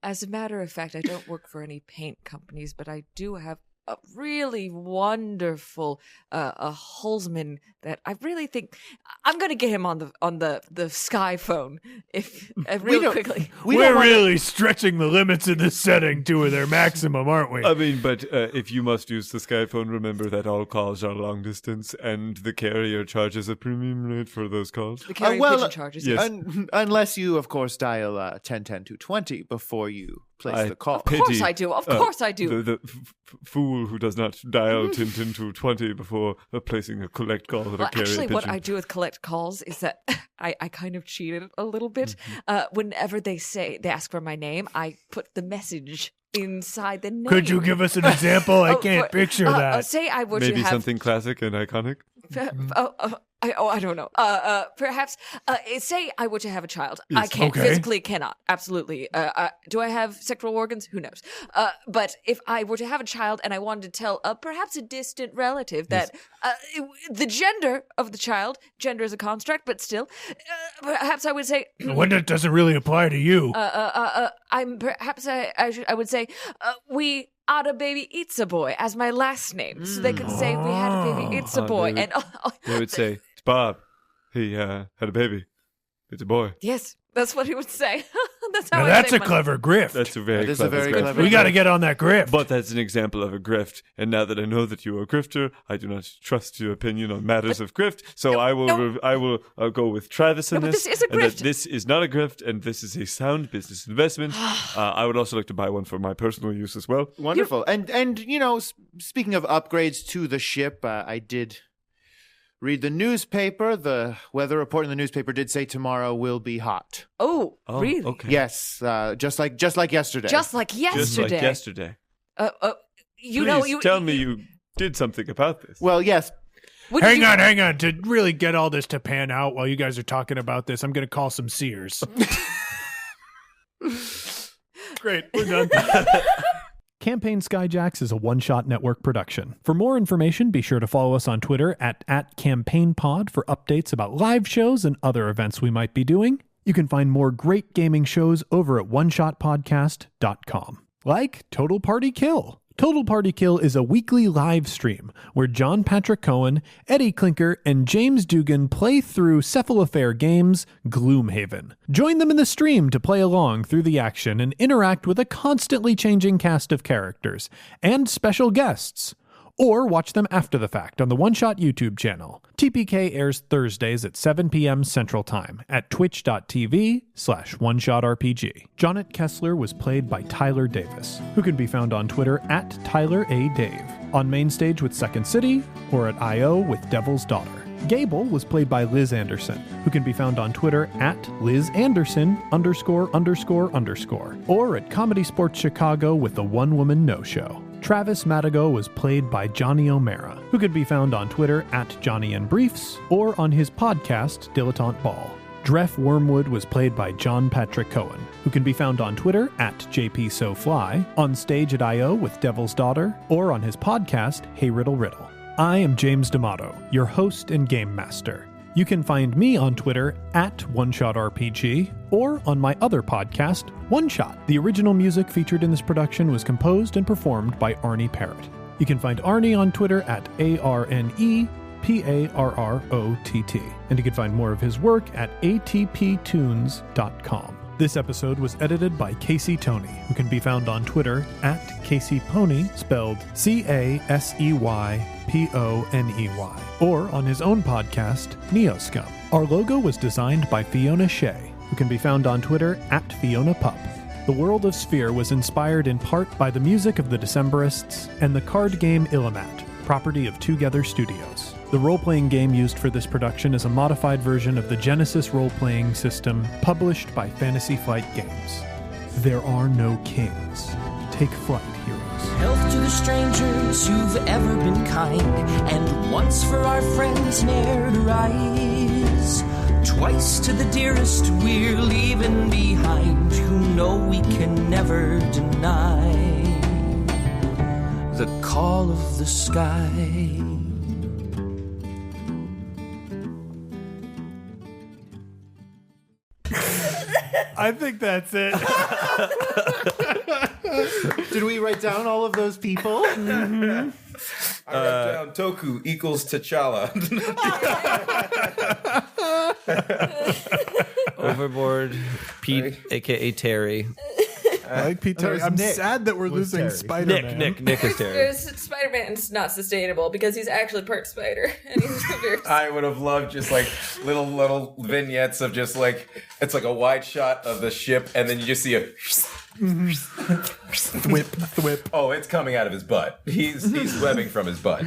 As a matter of fact, I don't work for any paint companies, but I do have a really wonderful a Holzman that I really think I'm going to get him on the Sky phone if really
don't-
quickly.
We're really stretching the limits in this setting to their maximum, aren't we?
I mean, but if you must use the Skyphone, remember that all calls are long distance, and the carrier charges a premium rate for those calls.
The carrier pigeon charges.
yes.
Unless you, of course, dial 1010-220 before you place the call.
Of course I do. Of course I do.
The fool who does not dial 1010-220 before placing a collect call with
Well,
a carrier
actually,
pigeon.
what I do with collect calls is that I kind of cheated a little bit. Whenever they ask for my name, I put the message inside the name.
Could you give us an example? I
Oh,
can't picture that.
Say I were
Maybe
to have
something classic and iconic.
I don't know. Perhaps say I were to have a child. I
Yes.
can't
Okay.
physically cannot. Absolutely. Do I have sexual organs? Who knows? But if I were to have a child and I wanted to tell perhaps a distant relative that the gender of the child, gender is a construct, but still, perhaps I would say
When that doesn't really apply to you.
I'm perhaps I would say we had a baby It's a boy as my last name, so they could say we had a baby It's a boy,
they would-
and
They would say, Bob, he had a baby. It's a boy.
Yes, that's what he would say. That's how
Now
I
that's
say
a
my-
clever grift.
That's a very
That is a
clever
very
grift.
clever
We got to get on that grift.
But that's an example of a grift. And now that I know that you are a grifter, I do not trust your opinion on matters of grift. So I will go with Travis in
No, but
this.
this is a
and that
grift.
this is not a grift, and this is a sound business investment. I would also like to buy one for my personal use as well.
Wonderful. And you know, speaking of upgrades to the ship, I did read the newspaper. The weather report in the newspaper did say tomorrow will be hot.
Oh, really?
Okay.
Yes, just like yesterday.
Just like yesterday.
Just like yesterday.
You
Please
know, you
tell me you did something about this.
Well, yes.
Hang on. To really get all this to pan out while you guys are talking about this, I'm going to call some Sears.
Great, we're done. Campaign Skyjacks is a one-shot network production. For more information, be sure to follow us on Twitter at @CampaignPod for updates about live shows and other events we might be doing. You can find more great gaming shows over at oneshotpodcast.com. Like Total Party Kill. Total Party Kill is a weekly live stream where John Patrick Cohen, Eddie Clinker, and James Dugan play through Cephalofair Games' Gloomhaven. Join them in the stream to play along through the action and interact with a constantly changing cast of characters and special guests. Or watch them after the fact on the One Shot YouTube channel. TPK airs Thursdays at 7 p.m. Central Time at twitch.tv/OneShotRPG. Jonnet Kessler was played by Tyler Davis, who can be found on Twitter at TylerADave, on Mainstage with Second City, or at IO with Devil's Daughter. Gable was played by Liz Anderson, who can be found on Twitter at LizAnderson____, or at Comedy Sports Chicago with the One Woman No Show. Travis Madigo was played by Johnny O'Mara, who can be found on Twitter at JohnnyandBriefs, or on his podcast, Dilettante Ball. Dref Wormwood was played by John Patrick Cohen, who can be found on Twitter at JPSoFly, on stage at IO with Devil's Daughter, or on his podcast, Hey Riddle Riddle. I am James D'Amato, your host and game master. You can find me on Twitter at OneShotRPG, or on my other podcast, One Shot. The original music featured in this production was composed and performed by Arnie Parrott. You can find Arnie on Twitter at ARNEPARROTT, and you can find more of his work at atptunes.com. This episode was edited by Casey Toney, who can be found on Twitter at CaseyPony, spelled CASEYPONEY, or on his own podcast, Neoscum. Our logo was designed by Fiona Shea, who can be found on Twitter at FionaPup. The world of Sphere was inspired in part by the music of the Decemberists and the card game Illimat, property of Together Studios. The role-playing game used for this production is a modified version of the Genesis role-playing system published by Fantasy Flight Games. There are no kings. Take flight, heroes.
Health to the strangers who've ever been kind, and once for our friends ne'er to rise. Twice to the dearest we're leaving behind, who know we can never deny the call of the sky.
I think that's it.
Did we write down all of those people?
I wrote down Toku equals T'Challa.
Overboard, Pete, a.k.a. Terry.
I like Pete Terry. I'm sad that we're losing
Terry.
Spider-Man.
Nick is Terry.
Spider-Man's not sustainable because he's actually part spider. And he's very
I would have loved just like little vignettes of just like it's like a wide shot of the ship, and then you just see a
Thwip.
oh, it's coming out of his butt. He's webbing from his butt.